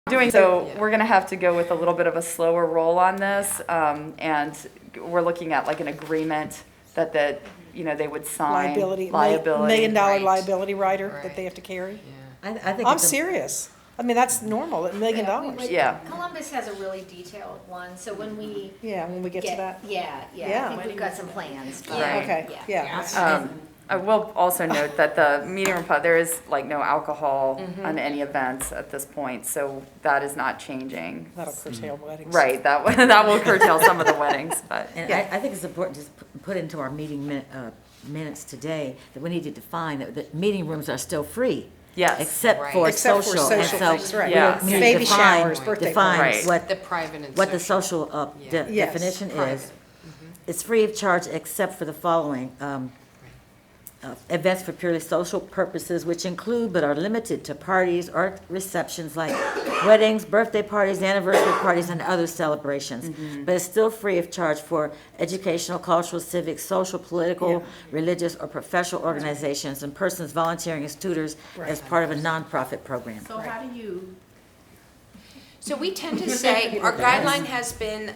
doing so, we're going to have to go with a little bit of a slower roll on this. And we're looking at like an agreement that they would sign. Liability, Liability. $1 million Right. liability rider that Right. they have to carry. Yeah. I think I'm it's a- serious. I mean, that's normal, $1 million. Yeah. Columbus has a really detailed one, so when we Yeah, when we get to that. Yeah, Yeah. I think we've got some plans. but- Right. Okay, yeah. I will also note that the meeting room, there is like no alcohol on any events at this point, so that is not changing. That'll curtail weddings. Right, that will curtail some of the weddings, but. And I think it's important to put into our meeting minutes today that we need to define that meeting rooms are still free. Yes. Except Right. for Except for social. And social so things, right. Yeah. we need to Baby define- showers, birthday define parties. what The private and what the social. social Yeah. Yes. definition is. Private. It's free of charge except for the following. Events for purely social purposes, which include but are limited to parties or receptions like weddings, birthday parties, anniversary parties, and other celebrations. But it's still free of charge for educational, cultural, civic, social, political, religious, or professional organizations and persons volunteering as tutors as part of a nonprofit program. So how do you, So we tend to say, our guideline has been,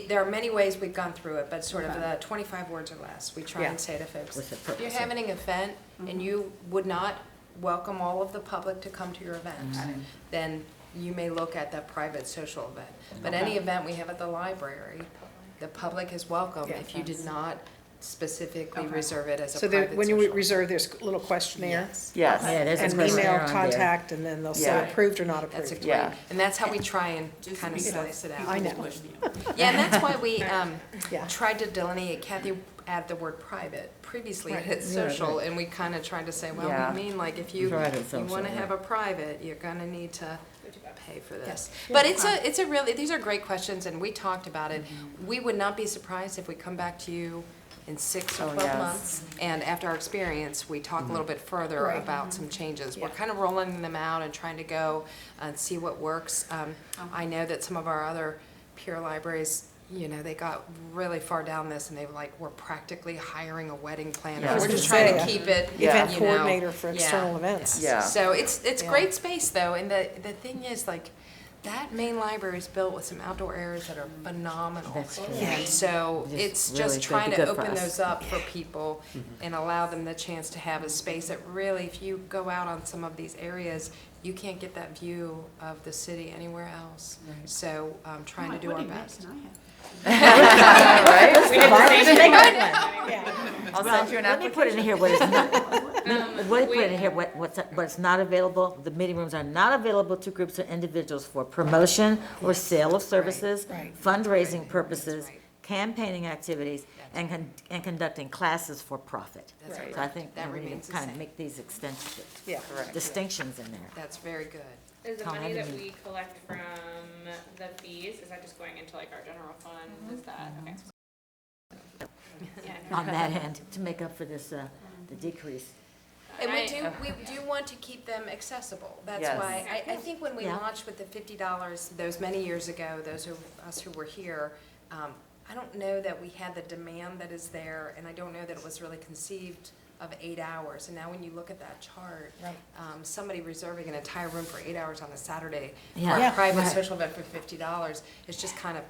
there are many ways we've gone through it, but sort of the 25 words or less. We try and say to folks, What's the if you're purpose? having an event and you would not welcome all of the public to come to your event, then you may look at that private social event. But any event we have at the library, the public is welcome if you did not specifically reserve it as a So private there, when you social reserve, there's a little questionnaire Yes. Yes. Yeah, there's a and questionnaire email on there. contact, and then they'll say Yeah. approved or not That's a approved. great, Yeah. and that's how we try and kind of slice it I out. know. Yeah, and that's why we Yeah. tried to delineate, Kathy add the word private. Previously it had Yeah, social, and we kind of tried to say, well, Yeah. we mean like if you Private want social, to yeah. have a private, you're going to need to pay for this. Yes. But it's a really, these are great questions, and we talked about it. We would not be surprised if we come back to you in 6 or 12 months, and after our experience, we talk a little bit further Right. about some changes. We're Yeah. kind of rolling them out and trying to go and see what works. I know that some of our other peer libraries, you know, they got really far down this, and they were like, we're practically hiring a wedding planner. Yeah. We're I was just gonna trying to say, keep it, Event you know, coordinator for yeah, external events. Yeah. So it's Yeah. great space though, and the thing is, like, that main library is built with some outdoor areas that are phenomenal. That's true. And so Just it's really just good- trying be to good for open us. those up for people and allow them the chance to have a space that really, if you go out on some of these areas, you can't get that view of the city anywhere else. So trying to do our best. Right? We had the same Yeah. I'll send you an Let me put it in here what is not, let me put we- it in here what's not available. The meeting rooms are not available to groups or individuals for promotion or sale of services, Right. fundraising purposes, right. campaigning activities, and conducting classes for profit. That's Right. right. So I think That we need remains to the kind of same. make these extensions, Yeah. distinctions in there. That's very good. Is the Tom, money I that didn't- we collect from the fees, is that just going into like our general fund? Is that, okay. Yeah, no. On that end, to make up for this, the decrease. And I- we do want to keep them accessible. That's Yes. why, I think when we Yeah. launched with the $50, those many years ago, those of us who were here, I don't know that we had the demand that is there, and I don't know that it was really conceived of 8 hours. And now when you look at that chart, Right. somebody reserving an entire room for 8 hours on a Saturday for Yeah. a Yeah, private right. social event for $50, it's just kind of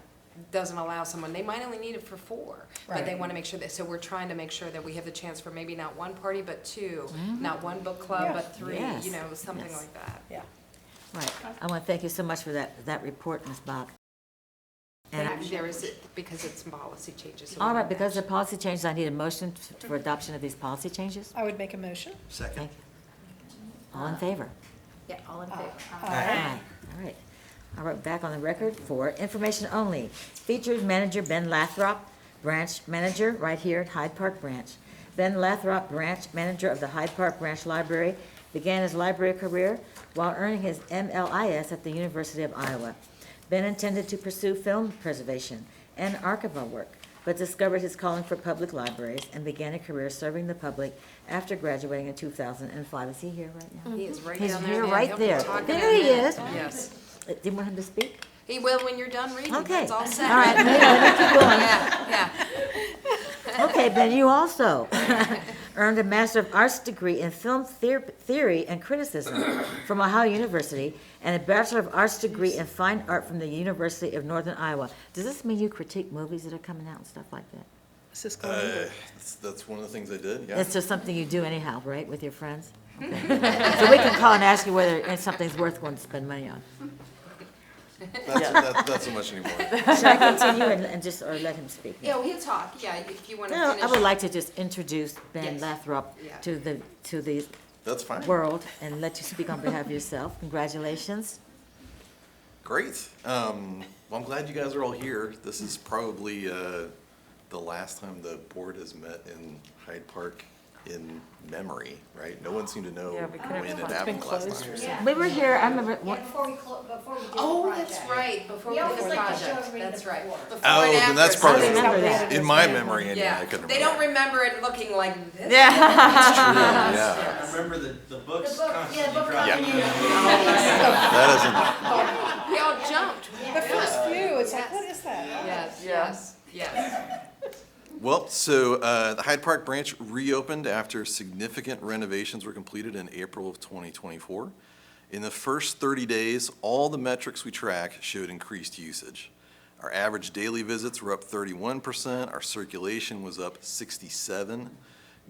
doesn't allow someone, they might only need it for 4, but they Right. want to make sure that, so we're trying to make sure that we have the chance for maybe not one party, but 2, not one book club, Yeah. but 3, Yes. you know, something Yes. like that. Yeah. Right. I want to thank you so much for that report, Ms. Bob. And I- There is, because it's policy changes. so we all right, need because that. of policy changes, I need a motion for adoption of these policy changes. I would make a motion. Second. Thank you. All in favor? Yeah, all in favor. Aye. All right. All right, back on the record for information only. Featured manager Ben Lathrop, branch manager right here at Hyde Park Branch. Ben Lathrop, branch manager of the Hyde Park Branch Library, began his library career while earning his MLIS at the University of Iowa. Ben intended to pursue film preservation and archival work, but discovered his calling for public libraries and began a career serving the public after graduating in 2005. Is he here right now? He is right He's down there. here now. right He'll be there. talking There in a he minute. is. Yes. Do you want him to speak? He will when you're done reading. Okay. That's all set. All right, let's keep going. Yeah, yeah. Okay, Ben, you also earned a Master of Arts degree in Film Theory and Criticism from Ohio University and a Bachelor of Arts degree in Fine Art from the University of Northern Iowa. Does this mean you critique movies that are coming out and stuff like that? Is this going to That's one of the things I did, yeah. It's just something you do anyhow, right, with your friends? Okay. So we can call and ask you whether something's worth going to spend money on. Not so much anymore. Should I continue and just, or let him speak? Yeah, well, he'll talk, yeah, if you want to No, finish. I would like to just introduce Ben Yes. Lathrop Yeah. to the That's fine. world and let you speak on behalf of yourself. Congratulations. Great. Well, I'm glad you guys are all here. This is probably the last time the board has met in Hyde Park in memory, right? No one seemed to know Yeah, we couldn't when it find- It's been happened last closed time. or something. We were here, I remember, Yeah, before we did the Oh, project. that's right, before we We did always the like to show project, everybody that's the right. before. Before Oh, and then that's after. probably, I remember that. in my memory anyway, I Yeah, couldn't remember. they don't remember it looking like this. Yeah. Yeah, I remember the The books book, yeah, the book Yeah. company. that We all jumped. The first few, it's like, what is that? Yes, Yeah. yes, yes. Well, so the Hyde Park branch reopened after significant renovations were completed in April of 2024. In the first 30 days, all the metrics we track showed increased usage. Our average daily visits were up 31%, our circulation was up 67%.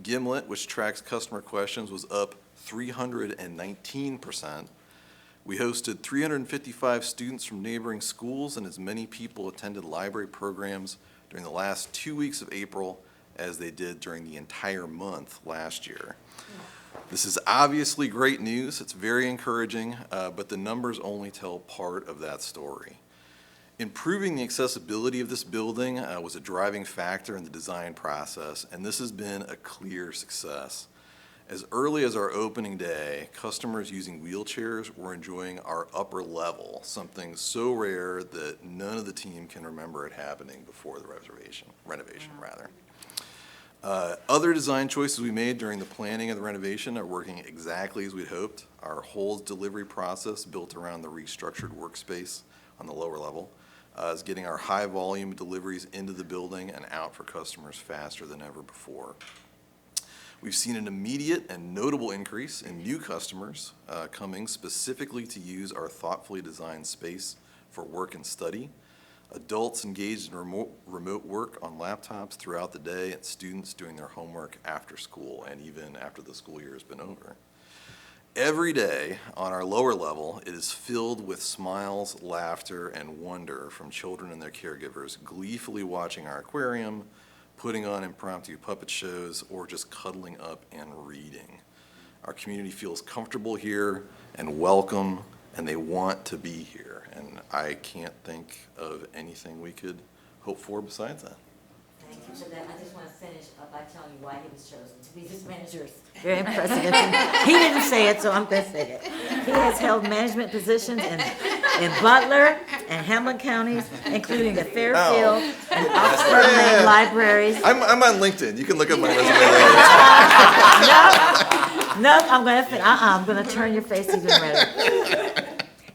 Gimlet, which tracks customer questions, was up 319%. We hosted 355 students from neighboring schools, and as many people attended library programs during the last 2 weeks of April as they did during the entire month last year. This is obviously great news. It's very encouraging, but the numbers only tell part of that story. Improving the accessibility of this building was a driving factor in the design process, and this has been a clear success. As early as our opening day, customers using wheelchairs were enjoying our upper level, something so rare that none of the team can remember it happening before the renovation. Other design choices we made during the planning of the renovation are working exactly as we'd hoped. Our whole delivery process, built around the restructured workspace on the lower level, is getting our high volume deliveries into the building and out for customers faster than ever before. We've seen an immediate and notable increase in new customers coming specifically to use our thoughtfully designed space for work and study. Adults engaged in remote work on laptops throughout the day, and students doing their homework after school and even after the school year has been over. Every day on our lower level, it is filled with smiles, laughter, and wonder from children and their caregivers, gleefully watching our aquarium, putting on impromptu puppet shows, or just cuddling up and reading. Our community feels comfortable here and welcome, and they want to be here. And I can't think of anything we could hope for besides that. Thank you for that. I just want to finish by telling you why he was chosen to be this manager. Very impressive. He didn't say it, so I'm going to say it. He has held management positions in Butler and Hamlin counties, including the Fairfield and Oxford Maine libraries. I'm on LinkedIn. You can look up my resume later. No, I'm going to turn your face even redder.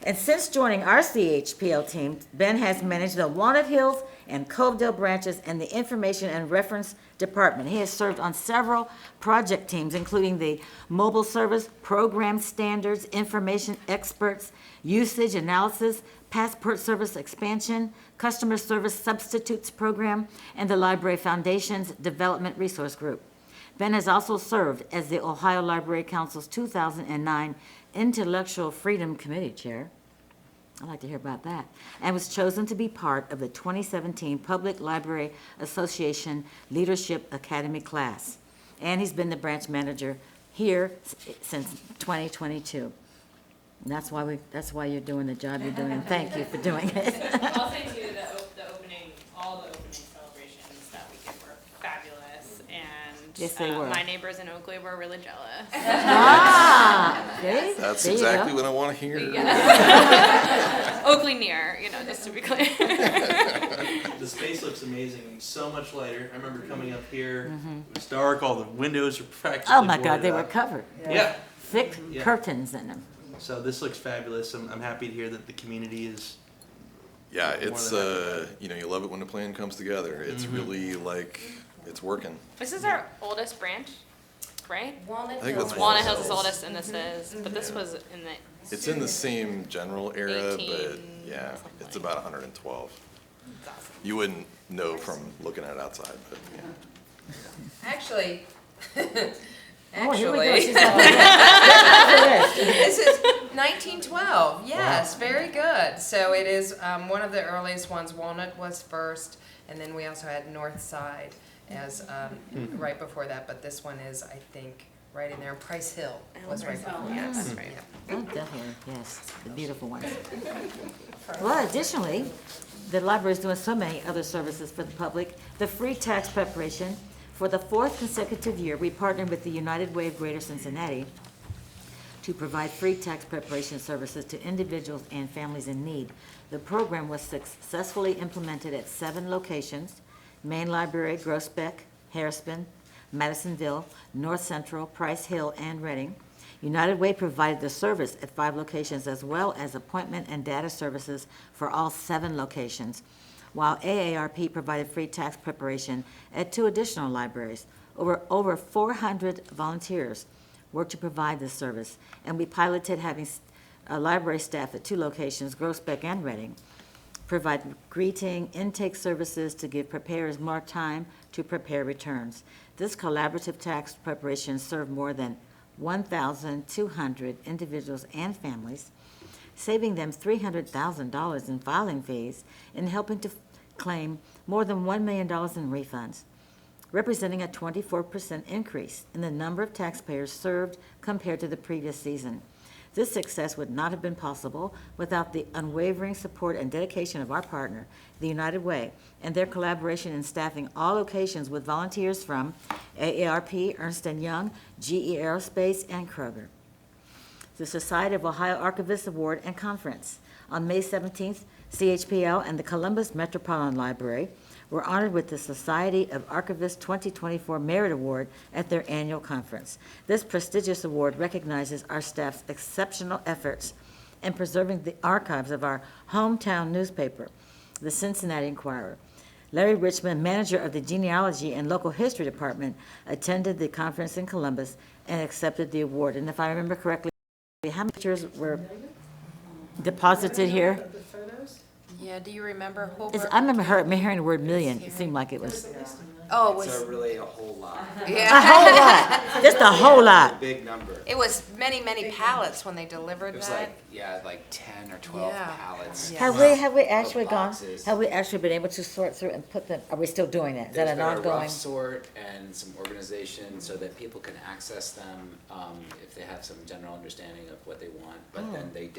And since joining our CHPL team, Ben has managed the Walnut Hills and Covedale branches and the Information and Reference Department. He has served on several project teams, including the Mobile Service, Program Standards, Information Experts, Usage Analysis, Passport Service Expansion, Customer Service Substitutes Program, and the Library Foundation's Development Resource Group. Ben has also served as the Ohio Library Council's 2009 Intellectual Freedom Committee Chair. I'd like to hear about that. And was chosen to be part of the 2017 Public Library Association Leadership Academy class. And he's been the branch manager here since 2022. And that's why you're doing the job you're doing. And thank you for doing it. I'll say too, all the opening celebrations that we did were fabulous, and Yes, they were. my neighbors in Oakley were really jealous. See? That's There you exactly go. what I want to hear. Oakley near, just to be clear. The space looks amazing, so much lighter. I remember coming up here, it was dark, all the windows were practically Oh my God, they were boarded up. covered. Yeah, Thick Yeah. curtains in them. so this looks fabulous. I'm happy to hear that the community is, Yeah, More it's, than happy. you love it when the plan comes together. It's really like, it's working. This is our oldest branch, right? Walnut I think that's Hills. Walnut Hills is oldest, and this is, but this was in the It's in the same general era, but 18 yeah, something it's like about 112. it's awesome. You wouldn't know from looking at it outside, but yeah. Actually, Oh, here we go. actually, She's got the- this is 1912. Yes, very good. So it is one of the earliest ones. Walnut was first, and then we also had North Side as right before that. But this one is, I think, right in there. Price Hill was right before that. Yes, that's right. Oh, definitely, yes, the beautiful ones. Well, additionally, the library is doing so many other services for the public. The free tax preparation. For the fourth consecutive year, we partnered with the United Way of Greater Cincinnati to provide free tax preparation services to individuals and families in need. The program was successfully implemented at 7 locations: Main Library, Groesbeck, Harrisburg, Madisonville, North Central, Price Hill, and Reading. United Way provided the service at 5 locations, as well as appointment and data services for all 7 locations, while AARP provided free tax preparation at 2 additional libraries. Over 400 volunteers worked to provide this service, and we piloted having library staff at 2 locations, Groesbeck and Reading, provide greeting, intake services to give preparers more time to prepare returns. This collaborative tax preparation served more than 1,200 individuals and families, saving them $300,000 in filing fees and helping to claim more than $1 million in refunds, representing a 24% increase in the number of taxpayers served compared to the previous season. This success would not have been possible without the unwavering support and dedication of our partner, the United Way, and their collaboration in staffing all locations with volunteers from AARP, Ernst & Young, GE Aerospace, and Kroger. The Society of Ohio Archivists Award and Conference. On May 17th, CHPL and the Columbus Metropolitan Library were honored with the Society of Archivists 2024 Merit Award at their annual conference. This prestigious award recognizes our staff's exceptional efforts in preserving the archives of our hometown newspaper, the Cincinnati Enquirer. Larry Richmond, manager of the Genealogy and Local History Department, attended the conference in Columbus and accepted the award. And if I remember correctly, how many pictures were deposited here? Yeah, do you remember I remember hearing the word million. It seemed like it was Oh, it It's was, really a whole lot. a yeah. whole lot, just a whole lot. Big number. It was many, many pallets when they delivered It was that. like 10 or 12 Yeah. pallets. Yeah. Have we actually gone, boxes. have we actually been able to sort through and put them, are we still doing that? Is that There's an been a ongoing? rough sort and some organization so that people can access them if they have some general understanding of what they want. But then they're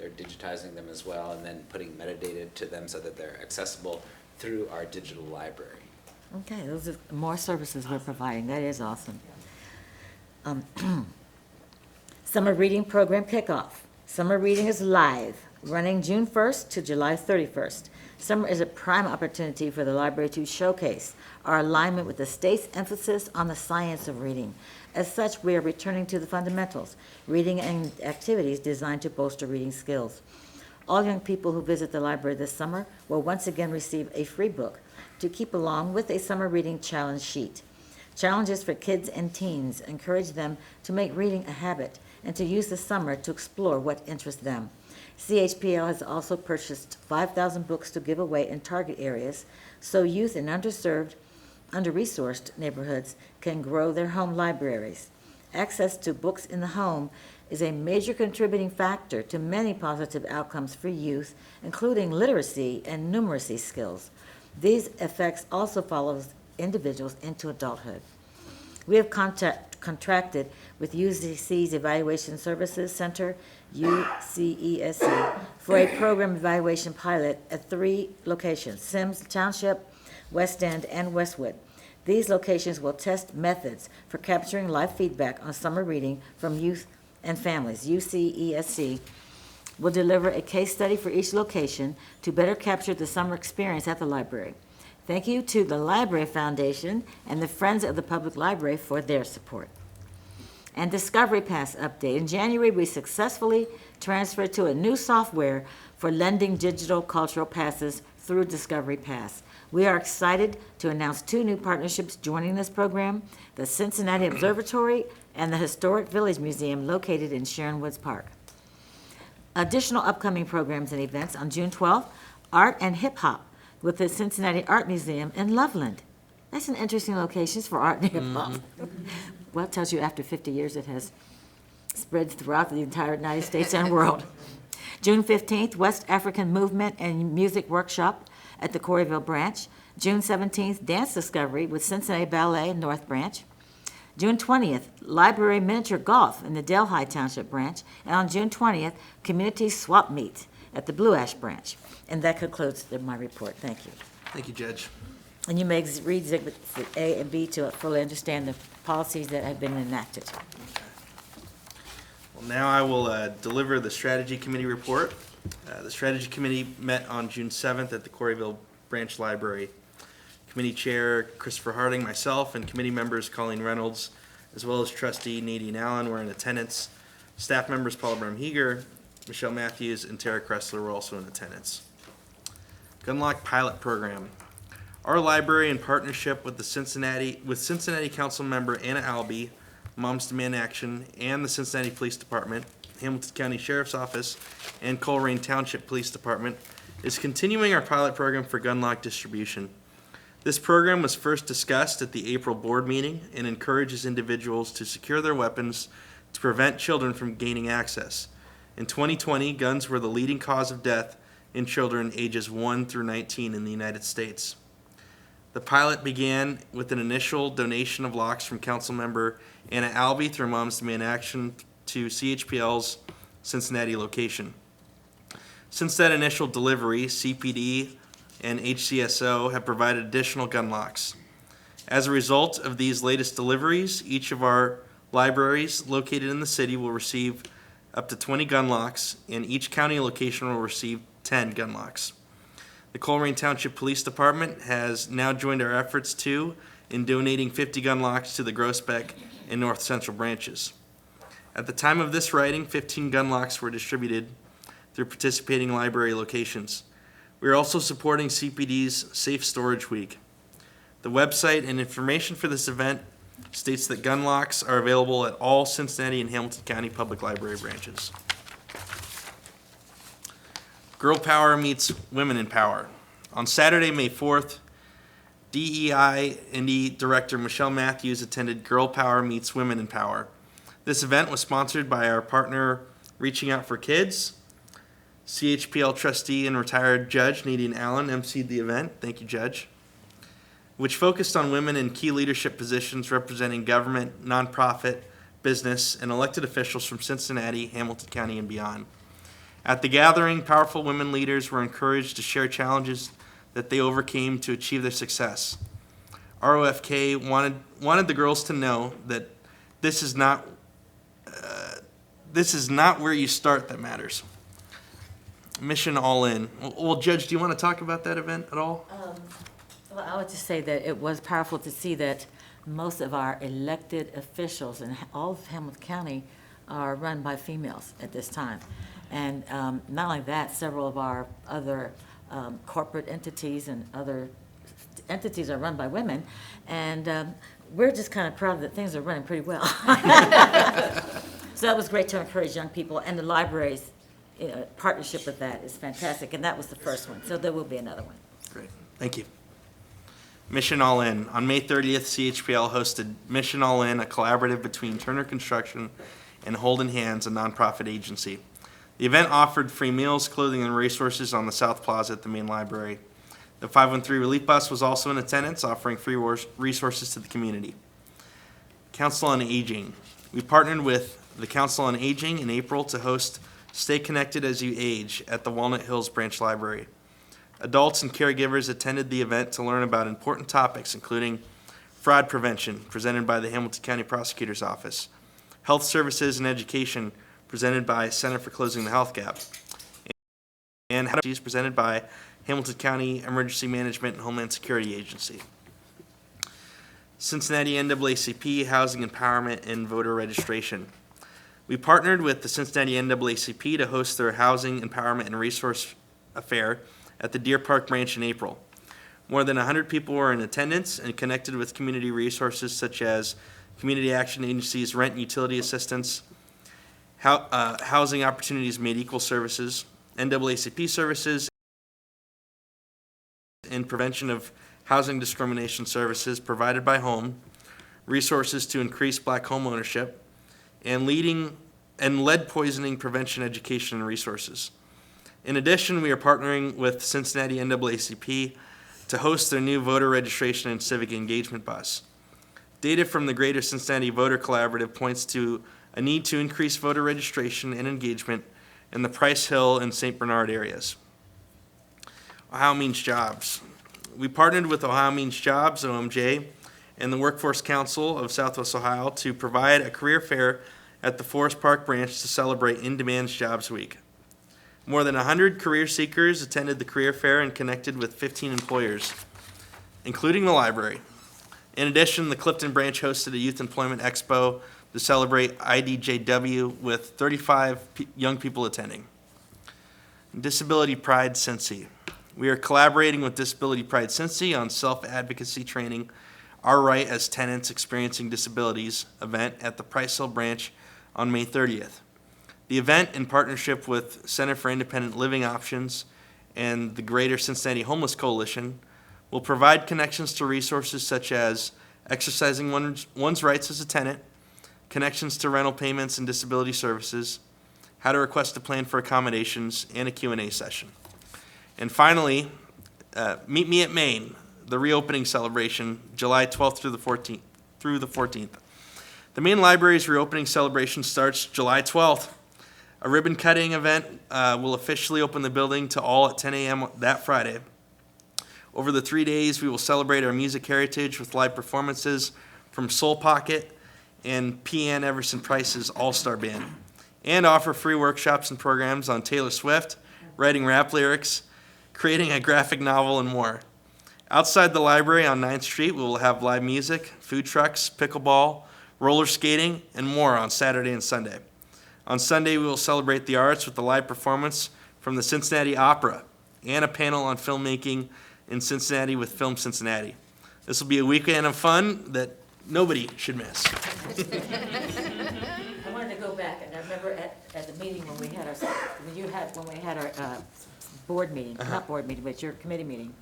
digitizing them as well and then putting metadata to them so that they're accessible through our digital library. Okay, those are more services we're providing. That is awesome. Summer Reading Program Kickoff. Summer reading is live, running June 1st to July 31st. Summer is a prime opportunity for the library to showcase our alignment with the state's emphasis on the science of reading. As such, we are returning to the fundamentals, reading and activities designed to bolster reading skills. All young people who visit the library this summer will once again receive a free book to keep along with a summer reading challenge sheet. Challenges for kids and teens encourage them to make reading a habit and to use the summer to explore what interests them. CHPL has also purchased 5,000 books to give away in target areas so youth in underserved, under-resourced neighborhoods can grow their home libraries. Access to books in the home is a major contributing factor to many positive outcomes for youth, including literacy and numeracy skills. These effects also follow individuals into adulthood. We have contracted with UCC's Evaluation Services Center, UCESC, for a program evaluation pilot at 3 locations, Sims Township, West End, and Westwood. These locations will test methods for capturing live feedback on summer reading from youth and families. UCESC will deliver a case study for each location to better capture the summer experience at the library. Thank you to the Library Foundation and the Friends of the Public Library for their support. And Discovery Pass update. In January, we successfully transferred to a new software for lending digital cultural passes through Discovery Pass. We are excited to announce 2 new partnerships joining this program, the Cincinnati Observatory and the Historic Village Museum located in Sharon Woods Park. Additional upcoming programs and events on June 12th, Art and Hip Hop with the Cincinnati Art Museum in Loveland. That's an interesting location for art and hip hop. Well, it tells you after 50 years it has spread throughout the entire United States and world. June 15th, West African Movement and Music Workshop at the Corryville Branch. June 17th, Dance Discovery with Cincinnati Ballet North Branch. June 20th, Library Miniature Golf in the Delhi Township Branch. And on June 20th, Community Swap Meet at the Blue Ash Branch. And that concludes my report. Thank you. Thank you, Judge. And you may read Exhibits A and B to fully understand the policies that have been enacted. Well, now I will deliver the Strategy Committee report. The Strategy Committee met on June 7th at the Corryville Branch Library. Committee Chair Christopher Harding, myself, and committee members Colleen Reynolds, as well as Trustee Nadine Allen were in attendance. Staff members Paula Brumheger, Michelle Matthews, and Tara Kressler were also in attendance. Gunlock Pilot Program. Our library, in partnership with Cincinnati Council member Anna Albee, Moms Demand Action, and the Cincinnati Police Department, Hamilton County Sheriff's Office, and Coleraine Township Police Department, is continuing our pilot program for gunlock distribution. This program was first discussed at the April board meeting and encourages individuals to secure their weapons to prevent children from gaining access. In 2020, guns were the leading cause of death in children ages 1 through 19 in the United States. The pilot began with an initial donation of locks from Councilmember Anna Albee through Moms Demand Action to CHPL's Cincinnati location. Since that initial delivery, CPD and HCSO have provided additional gun locks. As a result of these latest deliveries, each of our libraries located in the city will receive up to 20 gun locks, and each county location will receive 10 gun locks. The Colerain Township Police Department has now joined our efforts too in donating 50 gun locks to the Groesbeck and North Central branches. At the time of this writing, 15 gun locks were distributed through participating library locations. We are also supporting CPD's Safe Storage Week. The website and information for this event states that gun locks are available at all Cincinnati and Hamilton County Public Library branches. Girl Power meets Women in Power. On Saturday, May 4th, DEI&E Director Michelle Matthews attended Girl Power meets Women in Power. This event was sponsored by our partner Reaching Out for Kids. CHPL trustee and retired Judge Nadine Allen emceed the event. Thank you, Judge. Which focused on women in key leadership positions representing government, nonprofit, business, and elected officials from Cincinnati, Hamilton County, and beyond. At the gathering, powerful women leaders were encouraged to share challenges that they overcame to achieve their success. ROFK wanted the girls to know that this is not where you start that matters. Mission All In. Well, Judge, do you want to talk about that event at all? Well, I would just say that it was powerful to see that most of our elected officials in all of Hamilton County are run by females at this time. And not only that, several of our other corporate entities and other entities are run by women. And we're just kind of proud that things are running pretty well. So that was great to encourage young people, and the library's partnership with that is fantastic. And that was the first one, so there will be another one. Great, thank you. Mission All In. On May 30th, CHPL hosted Mission All In, a collaborative between Turner Construction and Holden Hands, a nonprofit agency. The event offered free meals, clothing, and resources on the South Plaza at the main library. The 513 Relief Bus was also in attendance, offering free resources to the community. Council on Aging. We partnered with the Council on Aging in April to host Stay Connected as You Age at the Walnut Hills Branch Library. Adults and caregivers attended the event to learn about important topics, including fraud prevention, presented by the Hamilton County Prosecutor's Office, health services and education, presented by Center for Closing the Health Gap, and how to presented by Hamilton County Emergency Management and Homeland Security Agency. Cincinnati NAACP, Housing Empowerment and Voter Registration. We partnered with the Cincinnati NAACP to host their Housing Empowerment and Resource Affair at the Deer Park branch in April. More than 100 people were in attendance and connected with community resources such as Community Action Agency's Rent and Utility Assistance, Housing Opportunities Made Equal Services, NAACP Services, and Prevention of Housing Discrimination Services provided by Home, resources to increase black home ownership, and lead poisoning prevention education and resources. In addition, we are partnering with Cincinnati NAACP to host their new voter registration and civic engagement bus. Data from the Greater Cincinnati Voter Collaborative points to a need to increase voter registration and engagement in the Price Hill and St. Bernard areas. Ohio Means Jobs. We partnered with Ohio Means Jobs, OMJ, and the Workforce Council of Southwest Ohio to provide a career fair at the Forest Park branch to celebrate In-Demand Jobs Week. More than 100 career seekers attended the career fair and connected with 15 employers, including the library. In addition, the Clifton branch hosted a youth employment expo to celebrate IDJW with 35 young people attending. Disability Pride Cincy. We are collaborating with Disability Pride Cincy on self-advocacy training, Our Right as Tenants Experiencing Disabilities event at the Price Hill branch on May 30th. The event, in partnership with Center for Independent Living Options and the Greater Cincinnati Homeless Coalition, will provide connections to resources such as exercising one's rights as a tenant, connections to rental payments and disability services, how to request a plan for accommodations, and a Q&A session. And finally, Meet Me at Maine, the reopening celebration, July 12th through the 14th. The Maine Library's reopening celebration starts July 12th. A ribbon cutting event will officially open the building to all at 10 a.m. that Friday. Over the 3 days, we will celebrate our music heritage with live performances from Soul Pocket and P.N. Everson Price's All-Star Band, and offer free workshops and programs on Taylor Swift, writing rap lyrics, creating a graphic novel, and more. Outside the library on 9th Street, we will have live music, food trucks, pickleball, roller skating, and more on Saturday and Sunday. On Sunday, we will celebrate the arts with a live performance from the Cincinnati Opera and a panel on filmmaking in Cincinnati with Film Cincinnati. This will be a weekend of fun that nobody should miss. I wanted to go back, and I remember at the meeting when we had our board meeting, not board meeting, but your committee meeting.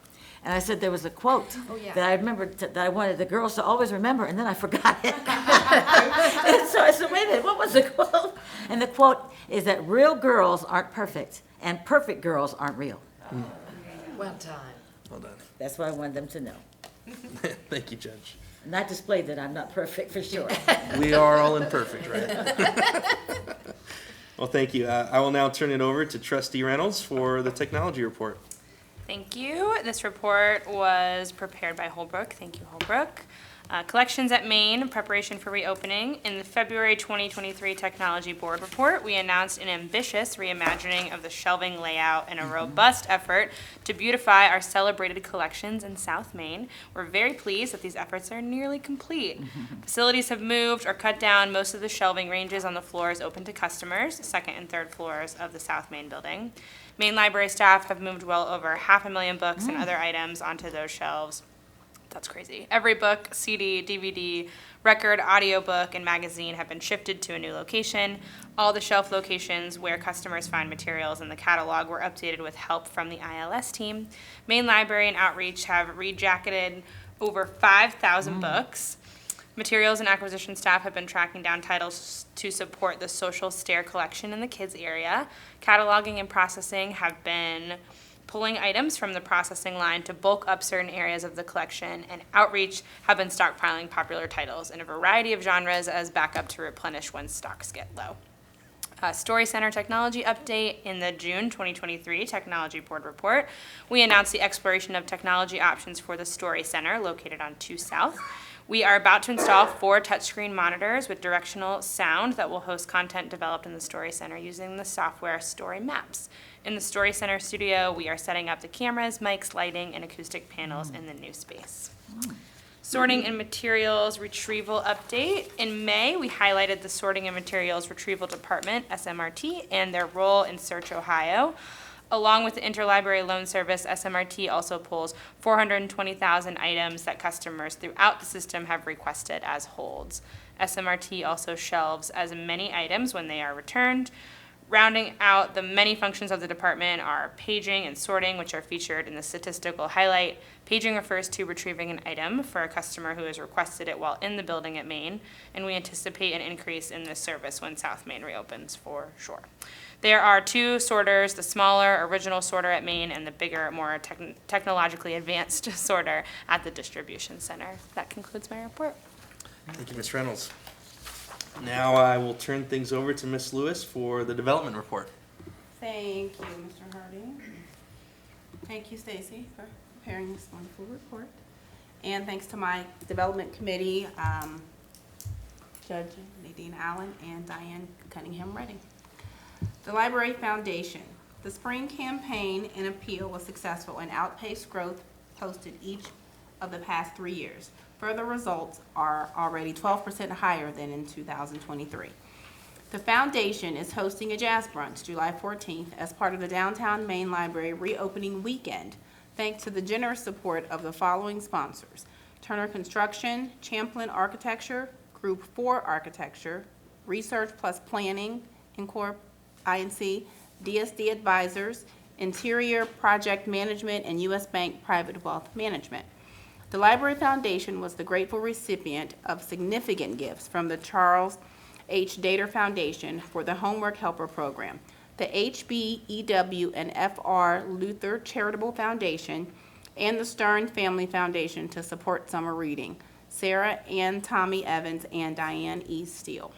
And I said there was a quote that I remembered that I wanted the girls to always remember, and then I forgot it. And so I said, wait a minute, what was the quote? And the quote is that real girls aren't perfect, and perfect girls aren't real. Well done. Well done. That's what I wanted them to know. Thank you, Judge. Not display that I'm not perfect, for sure. We are all imperfect, right? Well, thank you. I will now turn it over to Trustee Reynolds for the technology report. Thank you. This report was prepared by Holbrook. Thank you, Holbrook. Collections at Maine, preparation for reopening. In the February 2023 Technology Board report, we announced an ambitious reimagining of the shelving layout in a robust effort to beautify our celebrated collections in South Maine. We're very pleased that these efforts are nearly complete. Facilities have moved or cut down most of the shelving ranges on the floors open to customers, second and third floors of the South Main building. Maine library staff have moved well over 500,000 books and other items onto those shelves. That's crazy. Every book, CD, DVD, record, audiobook, and magazine have been shifted to a new location. All the shelf locations where customers find materials in the catalog were updated with help from the ILS team. Maine Library and Outreach have rejacketed over 5,000 books. Materials and acquisition staff have been tracking down titles to support the social stair collection in the kids area. Cataloging and processing have been pulling items from the processing line to bulk up certain areas of the collection, and Outreach have been stockpiling popular titles in a variety of genres as backup to replenish when stocks get low. Story Center technology update. In the June 2023 Technology Board report, we announced the exploration of technology options for the Story Center located on 2 South. We are about to install 4 touchscreen monitors with directional sound that will host content developed in the Story Center using the software Story Maps. In the Story Center studio, we are setting up the cameras, mics, lighting, and acoustic panels in the new space. Sorting and materials retrieval update. In May, we highlighted the Sorting and Materials Retrieval Department, SMRT, and their role in Search Ohio. Along with the Interlibrary Loan Service, SMRT also pulls 420,000 items that customers throughout the system have requested as holds. SMRT also shelves as many items when they are returned. Rounding out the many functions of the department are paging and sorting, which are featured in the statistical highlight. Paging refers to retrieving an item for a customer who has requested it while in the building at Maine, and we anticipate an increase in this service when South Main reopens for sure. There are 2 sorters, the smaller original sorter at Maine and the bigger, more technologically advanced sorter at the distribution center. That concludes my report. Thank you, Ms. Reynolds. Now I will turn things over to Ms. Lewis for the development report. Thank you, Mr. Harding. Thank you, Stacy, for preparing this wonderful report. And thanks to my development committee, Judge Nadine Allen and Diane Cunningham-Redding. The Library Foundation. The spring campaign and appeal was successful and outpaced growth posted each of the past 3 years. Further results are already 12% higher than in 2023. The foundation is hosting a jazz brunch July 14th as part of the Downtown Maine Library reopening weekend, thanks to the generous support of the following sponsors: Turner Construction, Champlin Architecture, Group 4 Architecture, Research Plus Planning, Inc., DSD Advisors, Interior Project Management, and U.S. Bank Private Wealth Management. The Library Foundation was the grateful recipient of significant gifts from the Charles H. Dater Foundation for the Homework Helper Program, the HBEW and F.R. Luther Charitable Foundation, and the Stern Family Foundation to support summer reading, Sarah Ann Tommy Evans and Diane E. Steele.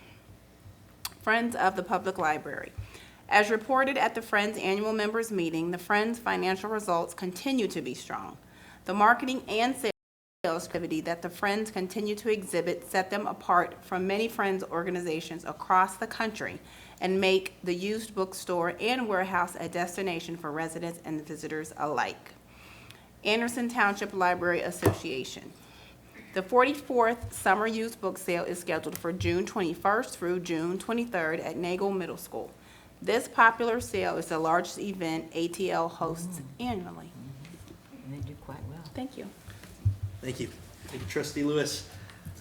Friends of the Public Library. As reported at the Friends Annual Members Meeting, the Friends' financial results continue to be strong. The marketing and sales activity that the Friends continue to exhibit set them apart from many Friends organizations across the country and make the used bookstore and warehouse a destination for residents and visitors alike. Anderson Township Library Association. The 44th Summer Used Book Sale is scheduled for June 21st through June 23rd at Nagel Middle School. This popular sale is the largest event ATL hosts annually. And they do quite well. Thank you. Thank you. Thank you, Trustee Lewis.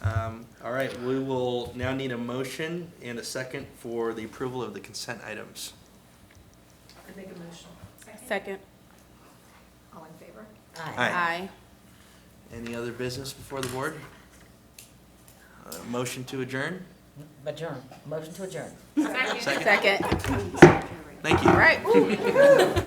All right, we will now need a motion and a second for the approval of the consent items. I make a motion. Second. All in favor? Aye. Any other business before the board? Motion to adjourn? Adjourn, motion to adjourn. Second? Second. Thank you. All right.